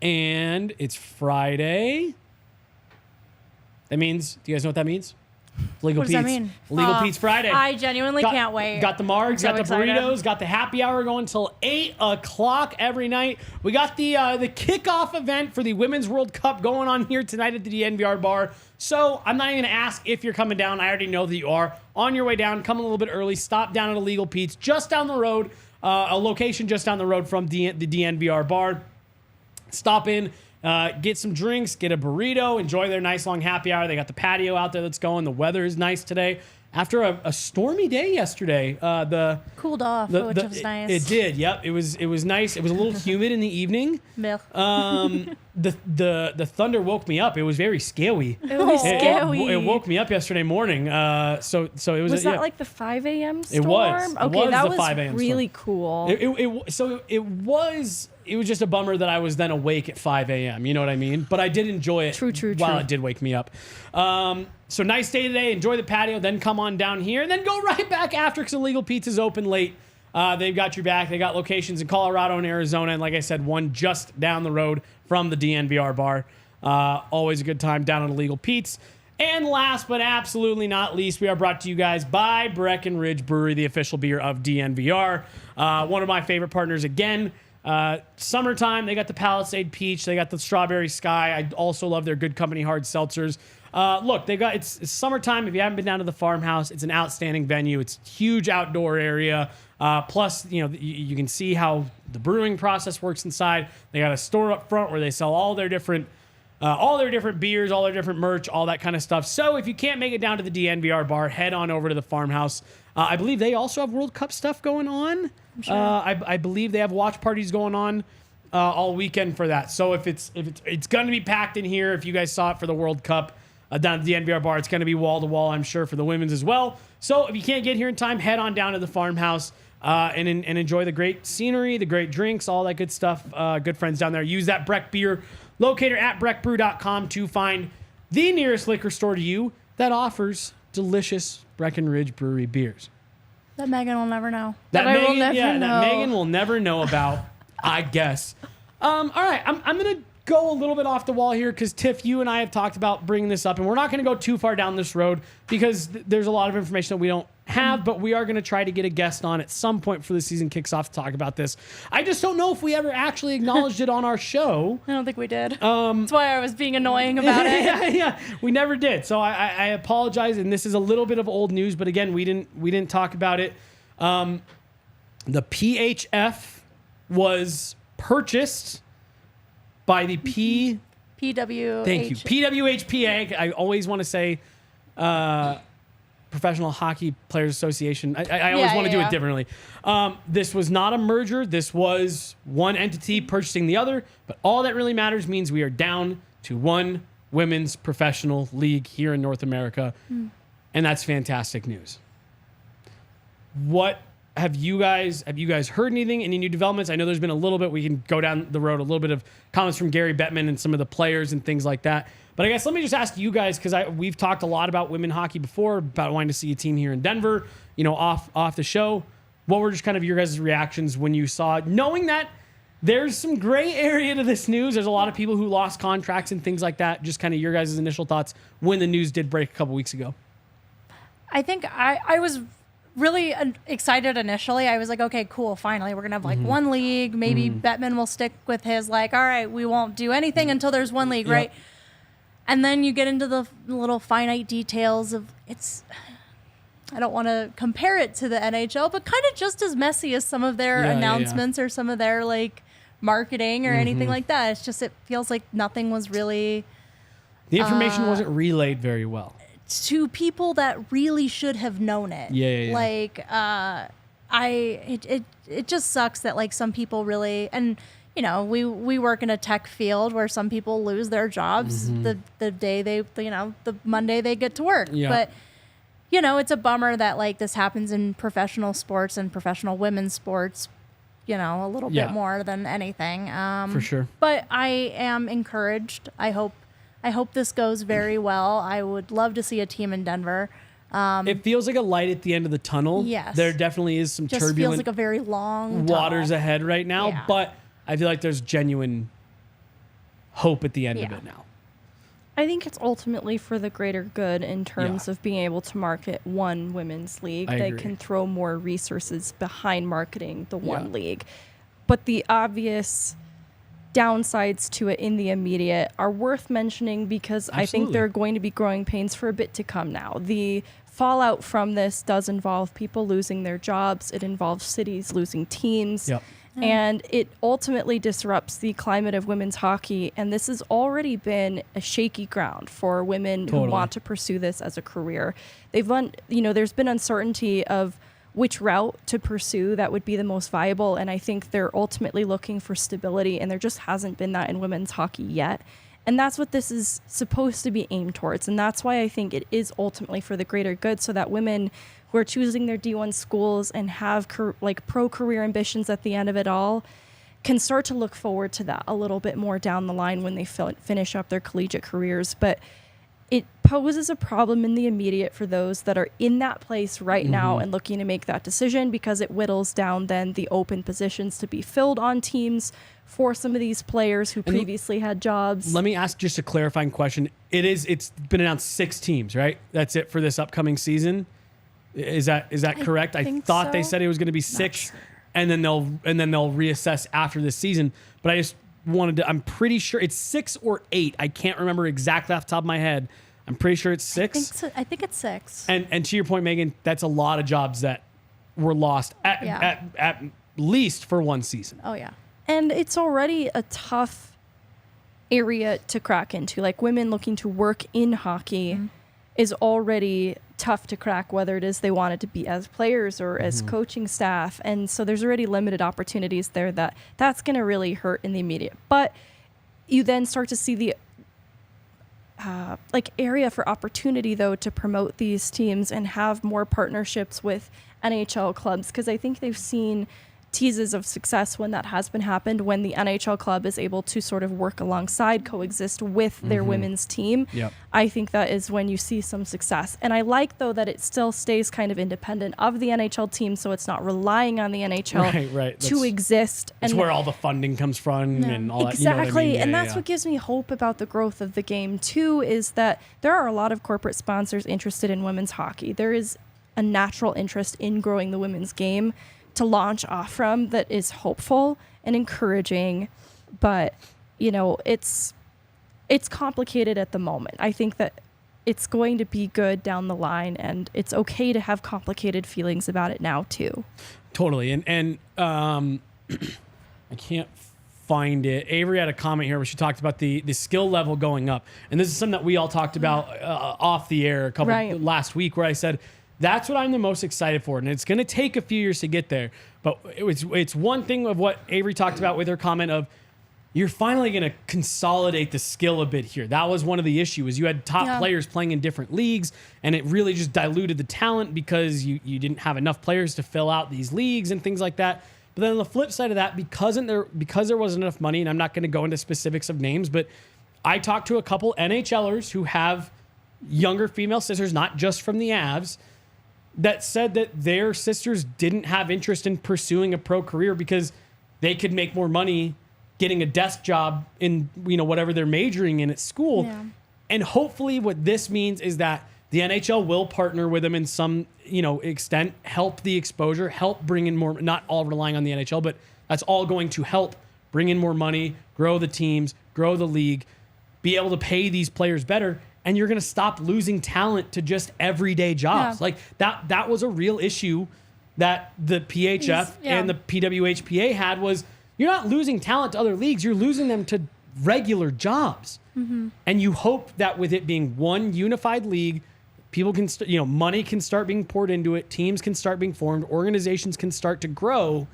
And it's Friday. That means, do you guys know what that means? Legal What does that mean? Legal Pete's Friday. I genuinely can't wait. Got the margs, I'm got so the excited. burritos, got the happy hour going until 8 o'clock every night. We got the kickoff event for the Women's World Cup going on here tonight at the DNVR bar. So I'm not even going to ask if you're coming down. I already know that you are. On your way down, come a little bit early. Stop down at a Legal Pete's just down the road, a location just down the road from the DNVR bar. Stop in. Get some drinks, get a burrito, enjoy their nice long happy hour. They got the patio out there that's going. The weather is nice today. After a stormy day yesterday, Cooled off, which was nice. It did. Yep. It was nice. It was a little humid in the evening. Milk. The thunder woke me up. It was very scary. It was scary. It woke me up yesterday morning. So it was. Was that like the 5 a.m. storm? It was. Okay, It was that the was 5 a.m. really storm. cool. It was just a bummer that I was then awake at 5 a.m. You know what I mean? But I did enjoy it. True. While it did wake me up. So nice day today. Enjoy the patio. Then come on down here. And then go right back after because Illegal Pizza's open late. They've got your back. They got locations in Colorado and Arizona. And like I said, one just down the road from the DNVR bar. Always a good time down at Illegal Pete's. And last but absolutely not least, we are brought to you guys by Breckenridge Brewery, the official beer of DNVR. One of my favorite partners again. Summertime, they got the Palisade Peach. They got the Strawberry Sky. I also love their Good Company hard seltzers. Look, it's summertime. If you haven't been down to the farmhouse, it's an outstanding venue. It's a huge outdoor area. Plus, you can see how the brewing process works inside. They got a store up front where they sell all their different beers, all their different merch, all that kind of stuff. So if you can't make it down to the DNVR bar, head on over to the farmhouse. I believe they also have World Cup stuff going on. I'm sure. I believe they have watch parties going on all weekend for that. So if it's going to be packed in here, if you guys saw it for the World Cup down at the DNVR bar, it's going to be wall to wall, I'm sure, for the women's as well. So if you can't get here in time, head on down to the farmhouse and enjoy the great scenery, the great drinks, all that good stuff. Good friends down there. Use that Breck beer locator at breckbrew.com to find the nearest liquor store to you that offers delicious Breckenridge Brewery beers. That Megan will never know. That I will Megan, never know. that Megan will never know about, I guess. All right, I'm going to go a little bit off the wall here because, Tiff, you and I have talked about bringing this up, and we're not going to go too far down this road because there's a lot of information that we don't have, but we are going to try to get a guest on at some point before the season kicks off to talk about this. I just don't know if we ever actually acknowledged it on our show. I don't think we did. That's why I was being annoying about it. yeah, we never did. So I apologize, and this is a little bit of old news, but again, we didn't talk about it. The PHF was purchased by the PWH. Thank you, PWHPA. I always want to say Professional Hockey Players Association. I always want to do it differently. This was not a merger. This was one entity purchasing the other. But all that really matters means we are down to one women's professional league here in North America, and that's fantastic news. What have you guys heard anything? Any new developments? I know there's been a little bit. We can go down the road a little bit of comments from Gary Bettman and some of the players and things like that. But I guess let me just ask you guys, because we've talked a lot about women hockey before, about wanting to see a team here in Denver, off the show. What were just kind of your guys' reactions when you saw it, knowing that there's some gray area to this news? There's a lot of people who lost contracts and things like that. Just kind of your guys' initial thoughts when the news did break a couple weeks ago. I think I was really excited initially. I was like, okay, cool, finally we're gonna have like one league. Maybe Bettman will stick with his all right, we won't do anything until there's one league, right? And then you get into the little finite details of I don't want to compare it to the NHL, but kind of just as messy as some of their announcements or some of their like marketing or anything like that. It's just, it feels like nothing was really, the information wasn't relayed very well to people that really should have known it. Yeah. Like, it just sucks that like some people really, and you know, we work in a tech field where some people lose their jobs the day they, you know, the Monday they get to work. Yeah. But you know, it's a bummer that like this happens in professional sports and professional women's sports, you know, a little bit more than anything. For sure. But I am encouraged. I hope this goes very well. I would love to see a team in Denver. It feels like a light at the end of the tunnel. Yes. There definitely is some Just turbulent feels like a very long waters tunnel. ahead right now, Yeah. but I feel like there's genuine hope at the end of Yeah. it now. I think it's ultimately for the greater good in terms Yeah. of being able to market one women's league. I They agree. can throw more resources behind marketing the one Yeah. league. But the obvious downsides to it in the immediate are worth mentioning because I think Absolutely. there are going to be growing pains for a bit to come now. The fallout from this does involve people losing their jobs. It involves cities losing teams. Yep. And it ultimately disrupts the climate of women's hockey. And this has already been a shaky ground for women Totally. who want to pursue this as a career. There's been uncertainty of which route to pursue that would be the most viable. And I think they're ultimately looking for stability. And there just hasn't been that in women's hockey yet. And that's what this is supposed to be aimed towards. And that's why I think it is ultimately for the greater good, so that women who are choosing their D1 schools and have pro-career ambitions at the end of it all can start to look forward to that a little bit more down the line when they finish up their collegiate careers. But it poses a problem in the immediate for those that are in that place right now and looking to make that decision, because it whittles down then the open positions to be filled on teams for some of these players who previously had jobs. Let me ask just a clarifying question. It's been announced 6 teams, right? That's it for this upcoming season. Is that correct? I think thought they so. said it was going to be 6, and then they'll reassess after this season. But I just wanted to. I'm pretty sure it's 6 or 8. I can't remember exactly off the top of my head. I'm pretty sure it's 6. I think it's 6. And to your point, Megan, that's a lot of jobs that were lost at least for one season. Oh yeah. And it's already a tough area to crack into. Like, women looking to work in hockey is already tough to crack, whether it is they wanted to be as players or as coaching staff. And so there's already limited opportunities there that's going to really hurt in the immediate. But you then start to see the area for opportunity, though, to promote these teams and have more partnerships with NHL clubs, because I think they've seen teases of success when that has been happened, when the NHL club is able to sort of work alongside, coexist with their women's team. Yep. I think that is when you see some success. And I like, though, that it still stays kind of independent of the NHL team, so it's not relying on the NHL Right. to exist. It's where all the funding comes from and all that. You know what I Exactly. mean? And Yeah, that's yeah. what gives me hope about the growth of the game, too, is that there are a lot of corporate sponsors interested in women's hockey. There is a natural interest in growing the women's game to launch off from that is hopeful and encouraging. But, you know, it's complicated at the moment. I think that it's going to be good down the line, and it's okay to have complicated feelings about it now, too. Totally. And I can't find it. Avery had a comment here where she talked about the skill level going up. And this is something that we all talked about off the air last week, where I said, that's what I'm the most excited for. And it's going to take a few years to get there. But it's one thing of what Avery talked about with her comment of, you're finally going to consolidate the skill a bit here. That was one of the issues. You had top players playing in different leagues, and it really just diluted the talent because you didn't have enough players to fill out these leagues and things like that. But then on the flip side of that, because there wasn't enough money, and I'm not going to go into specifics of names, but I talked to a couple NHLers who have younger female sisters, not just from the Avs, that said that their sisters didn't have interest in pursuing a pro career because they could make more money getting a desk job in, whatever they're majoring in at school. Yeah. And hopefully what this means is that the NHL will partner with them in some, extent, help the exposure, help bring in more, not all relying on the NHL, but that's all going to help bring in more money, grow the teams, grow the league, be able to pay these players better. And you're going to stop losing talent to just everyday jobs. Yeah. Like that was a real issue that the PHF and the PWHPA had, was you're not losing talent to other leagues. You're losing them to regular jobs. And you hope that with it being one unified league, people can, money can start being poured into it. Teams can start being formed. Organizations can start to grow.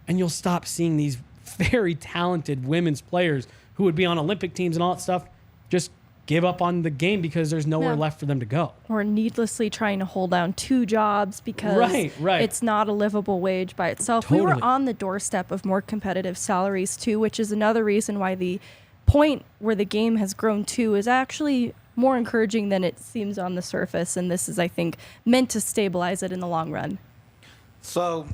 And you'll stop seeing these very talented women's players who would be on Olympic teams and all that stuff just give up on the game because there's nowhere left for them to go. Or needlessly trying to hold down 2 jobs because it's not a livable wage by itself. Totally. We were on the doorstep of more competitive salaries too, which is another reason why the point where the game has grown to is actually more encouraging than it seems on the surface. And this is, I think, meant to stabilize it in the long run. So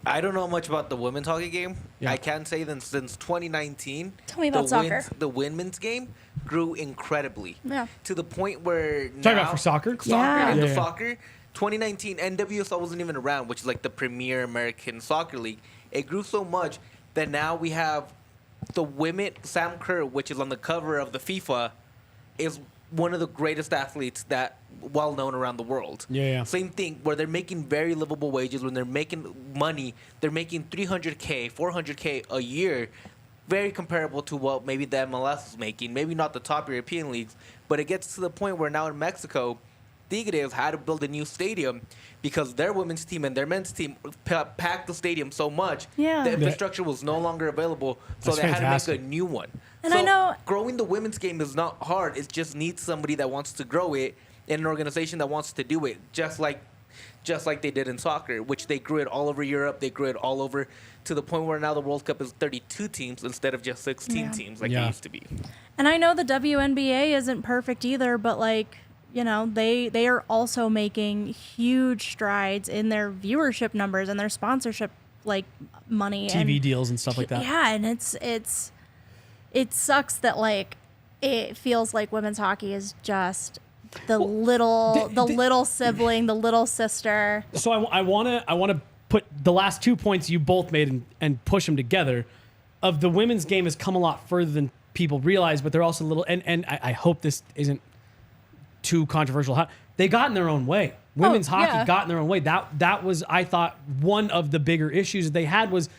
I don't know much about the women's hockey game. Yeah. I can say that since 2019, Tell me about soccer. The women's game grew incredibly. Yeah. To the point where Talking about for soccer? Yeah. In the Yeah. soccer, 2019 NWSL wasn't even around, which is like the premier American soccer league. It grew so much that now we have the women. Sam Kerr, which is on the cover of the FIFA, is one of the greatest athletes that well known around the world. Yeah. Same thing where they're making very livable wages. When they're making money, they're making $300K, $400K a year. Very comparable to what maybe the MLS is making. Maybe not the top European leagues, but it gets to the point where now in Mexico, Tigres had to build a new stadium because their women's team and their men's team packed the stadium so much the infrastructure was no longer available, so That's they fantastic. had to make a new one. And so I know growing the women's game is not hard. It just needs somebody that wants to grow it and an organization that wants to do it, just like they did in soccer, which they grew it all over Europe. They grew it all over to the point where now the World Cup is 32 teams instead of just 16 teams like it used to be. And I know the WNBA isn't perfect either, but they are also making huge strides in their viewership numbers and their sponsorship money, TV deals and stuff like that. Yeah, and it sucks that it feels like women's hockey is just the little sibling, the little sister. So I want to put the last 2 points you both made and push them together. Of the women's game has come a lot further than people realize, but they're also a little. And I hope this isn't too controversial. They got in their own way. Women's hockey got in their own way. That was, I thought, one of the bigger issues that they had was,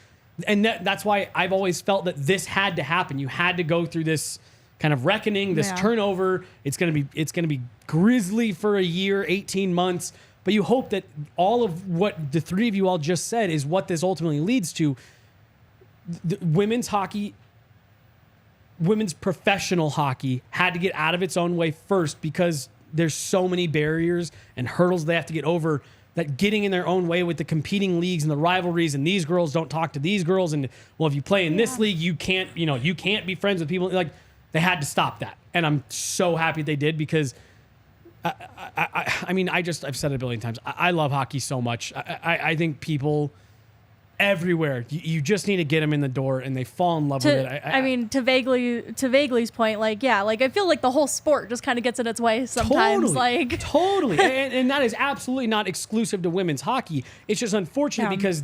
and that's why I've always felt that this had to happen. You had to go through this kind of reckoning, this turnover. It's gonna be grisly for a year, 18 months. But you hope that all of what the three of you all just said is what this ultimately leads to. The women's hockey, women's professional hockey had to get out of its own way first because there's so many barriers and hurdles they have to get over that getting in their own way with the competing leagues and the rivalries and these girls don't talk to these girls and if you play in this league you can't be friends with people. They had to stop that, and I'm so happy they did because I've said it a billion times. I love hockey so much. I think people everywhere, you just need to get them in the door and they fall in love with it. To Vaguely's point, I feel like the whole sport just kind of gets in its way sometimes. Totally. and that is absolutely not exclusive to women's hockey. It's just unfortunate because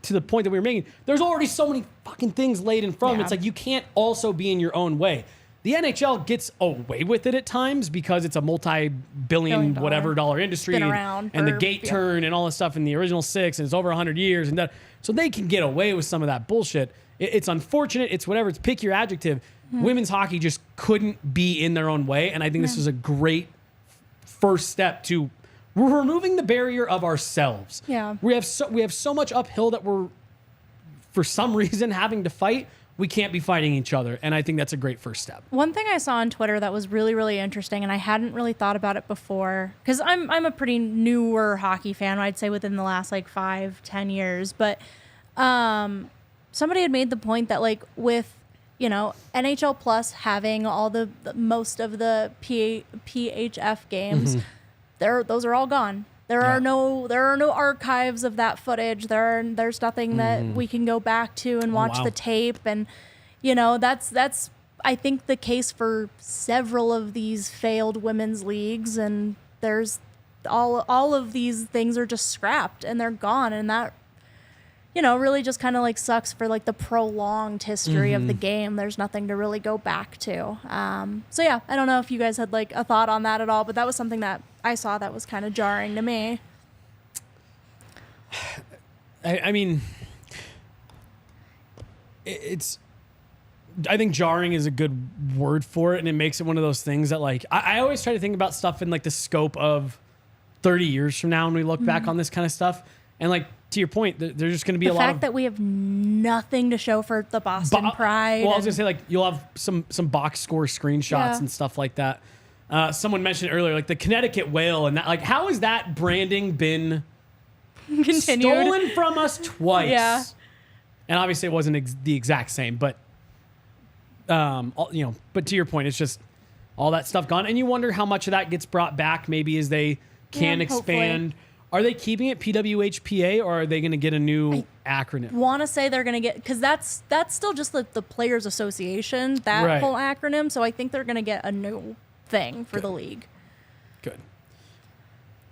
to the point that we were making, there's already so many fucking things laid in front of them. It's you can't also be in your own way. The NHL gets away with it at times because it's a multi-billion whatever dollar industry and the gate turn and all this stuff in the original 6 and it's over 100 years and that, so they can get away with some of that bullshit. It's unfortunate. It's whatever. It's pick your adjective. Women's hockey just couldn't be in their own way, and I think this is a great first step to we're removing the barrier of ourselves. Yeah, we have so much uphill that we're for some reason having to fight. We can't be fighting each other. And I think that's a great first step. One thing I saw on Twitter that was really, really interesting, and I hadn't really thought about it before, because I'm a pretty newer hockey fan, I'd say within the last 5-10 years. But somebody had made the point that with NHL Plus having all the most of the PHF games, those are all gone. There are no archives of that footage. There's nothing that we can go back to and watch the tape, and that's I think the case for several of these failed women's leagues, and there's all of these things are just scrapped and they're gone, and that really just kind of sucks for the prolonged history of the game. There's nothing to really go back to. So yeah, I don't know if you guys had a thought on that at all, but that was something that I saw that was kind of jarring to me. I think jarring is a good word for it, and it makes it one of those things that like I always try to think about stuff in like the scope of 30 years from now when we look back on this kind of stuff. And like to your point, there's just going to be a lot of The fact that we have nothing to show for the Boston Pride. Well, I was going to say like you'll have some box score screenshots and stuff like that. Someone mentioned earlier like the Connecticut whale, and that like how has that branding been continued. stolen from us twice? Yeah. And obviously it wasn't the exact same, but but to your point, it's just all that stuff gone, and you wonder how much of that gets brought back maybe as they can expand. Hopefully. Are they keeping it PWHPA, or are they going to get a new acronym? Want to say they're going to get, because that's still just the Players Association, that whole acronym. So I think they're going to get a new thing for the league. Good.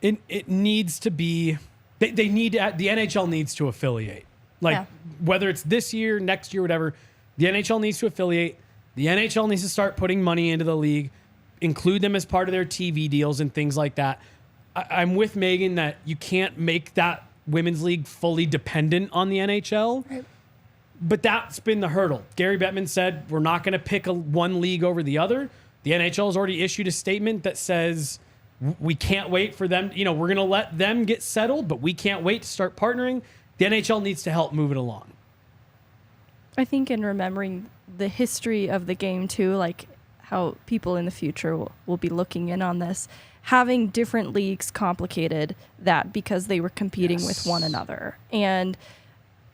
It needs to be. They need to, the NHL needs to affiliate. Like whether it's this year, next year, whatever. The NHL needs to affiliate. The NHL needs to start putting money into the league, include them as part of their TV deals and things like that. I'm with Megan that you can't make that women's league fully dependent on the NHL. Right. But that's been the hurdle. Gary Bettman said we're not going to pick one league over the other. The NHL has already issued a statement that says we can't wait for them. We're going to let them get settled, but we can't wait to start partnering. The NHL needs to help move it along. I think in remembering the history of the game too, like how people in the future will be looking in on this, having different leagues complicated that because they were competing with one another. And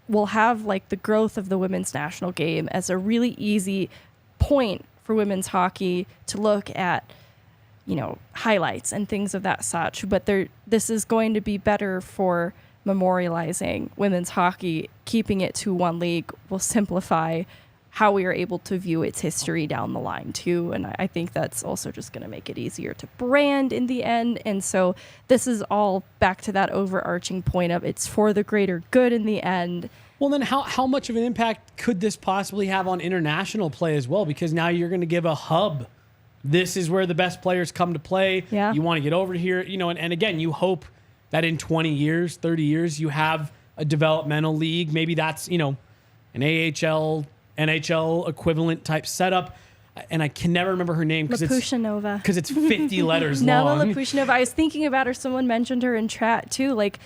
we'll have like the growth of the women's national game as a really easy point for women's hockey to look at, highlights and things of that such. But this is going to be better for memorializing women's hockey. Keeping it to one league will simplify how we are able to view its history down the line too. And I think that's also just going to make it easier to brand in the end. And so this is all back to that overarching point of it's for the greater good in the end. Well, then how much of an impact could this possibly have on international play as well? Because now you're going to give a hub. This is where the best players come to play. Yeah. You want to get over here, and again, you hope that in 20 years, 30 years, you have a developmental league. Maybe that's, an AHL, NHL equivalent type setup. And I can never remember her name because it's 50 letters long. Nella Lapushinova. I was thinking about her. Someone mentioned her in chat too. Like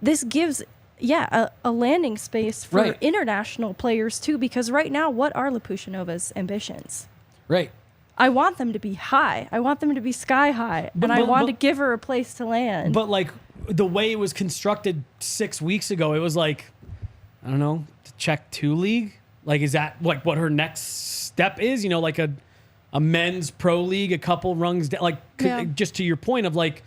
this gives, a landing space for international players too. Because right now, what are Lapushinova's ambitions? Right. I want them to be high. I want them to be sky high. And I want to give her a place to land. But like the way it was constructed 6 weeks ago, it was like, I don't know, to check 2 league. Like, is that like what her next step is? Like a men's pro league, a couple rungs down. Like, just to your point of like,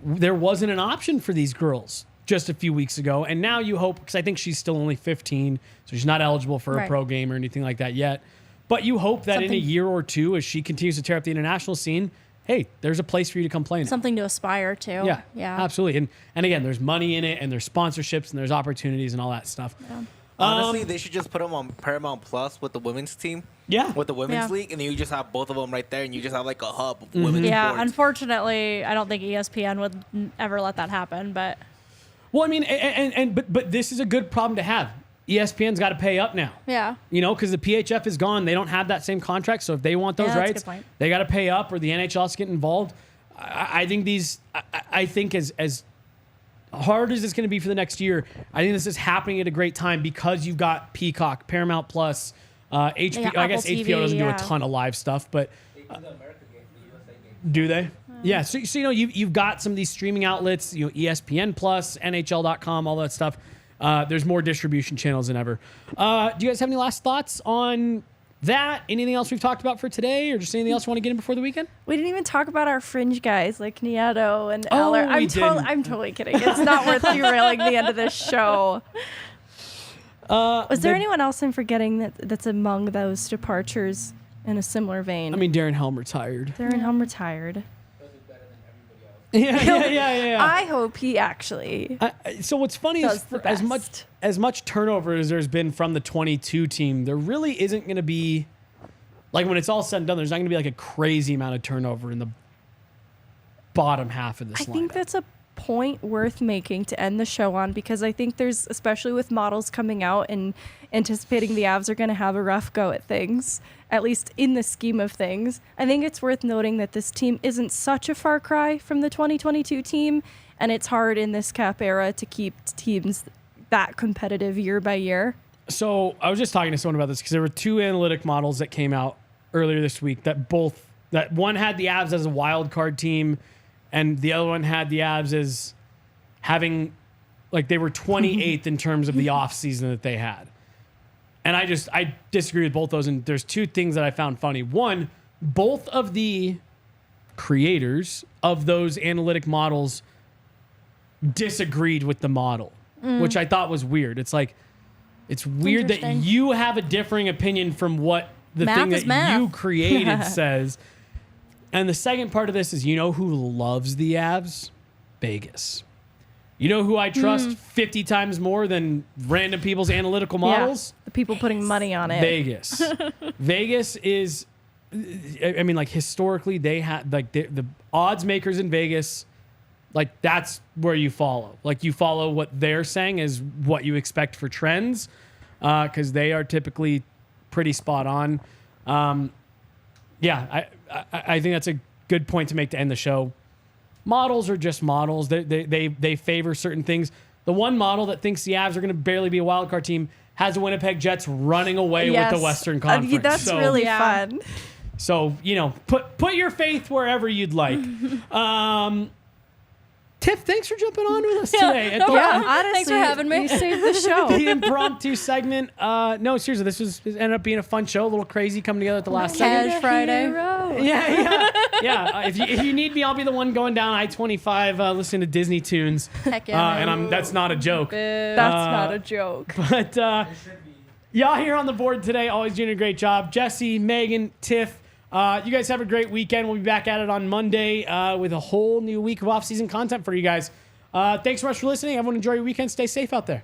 there wasn't an option for these girls just a few weeks ago. And now you hope, because I think she's still only 15, so she's not eligible for a pro game or anything like that yet. But you hope that in a year or two, as she continues to tear up the international scene, hey, there's a place for you to come play now. Something to aspire to. Yeah, absolutely. And again, there's money in it, and there's sponsorships, and there's opportunities and all that stuff. Yeah. Honestly, they should just put them on Paramount Plus with the women's team. Yeah. With the women's league, and then you just have both of them right there, and you just have like a hub of women's sports. Unfortunately, I don't think ESPN would ever let that happen, but... Well, I mean, but this is a good problem to have. ESPN's got to pay up now. Yeah. Because the PHF is gone. They don't have that same contract, so if they want those rights, they got to pay up, or the NHL has to get involved. I think I think as hard as it's going to be for the next year, I think this is happening at a great time because you've got Peacock, Paramount Plus, HBO. I guess TV, HBO doesn't do a ton of live stuff, but do they? Yeah. So you've got some of these streaming outlets, ESPN Plus, NHL.com, all that stuff. There's more distribution channels than ever. Do you guys have any last thoughts on that? Anything else we've talked about for today, or just anything else you want to get in before the weekend? We didn't even talk about our fringe guys like Nieto and Eller. I'm totally kidding. It's not worth derailing the end of this show. Was there anyone else I'm forgetting that's among those departures in a similar vein? I mean, Darren Helm retired. Yeah. I hope he actually. So what's funny is for as much turnover as there's been from the 22 team, there really isn't going to be, like when it's all said and done, there's not going to be like a crazy amount of turnover in the bottom half of this lineup. I think that's a point worth making to end the show on, because I think there's, especially with models coming out and anticipating the Avs are going to have a rough go at things, at least in the scheme of things. I think it's worth noting that this team isn't such a far cry from the 2022 team, and it's hard in this cap era to keep teams that competitive year by year. So I was just talking to someone about this because there were two analytic models that came out earlier this week that one had the Avs as a wild card team, and the other one had the Avs as having, like, they were 28th in terms of the offseason that they had. And I disagree with both those. And there's two things that I found funny. One, both of the creators of those analytic models disagreed with the model, which I thought was weird. It's like, it's weird that you have a differing opinion from what the thing that you created says. And the second part of this is, you know who loves the Avs? Vegas. You know who I trust 50 times more than random people's analytical models? The people putting money on it. Vegas. Vegas is, I mean, like, historically, they had, like, the odds makers in Vegas, like, that's where you follow. Like, you follow what they're saying is what you expect for trends, because they are typically pretty spot on. I think that's a good point to make to end the show. Models are just models. They favor certain things. The one model that thinks the Avs are going to barely be a wild card team has the Winnipeg Jets running away with the Western Conference. That's really fun. So, you know, put your faith wherever you'd like. Tiff, thanks for jumping on with us today. No problem. Honestly, Thanks for having me. You saved the show. The impromptu segment. No, seriously, this ended up being a fun show. A little crazy coming together at the last second. Cash Friday. Yeah. If you need me, I'll be the one going down I-25 listening to Disney tunes. Heck yeah. And that's not a joke. That's not a joke. But y'all here on the board today, always doing a great job. Jesse, Megan, Tiff. You guys have a great weekend. We'll be back at it on Monday with a whole new week of off-season content for you guys. Thanks so much for listening. Everyone enjoy your weekend. Stay safe out there.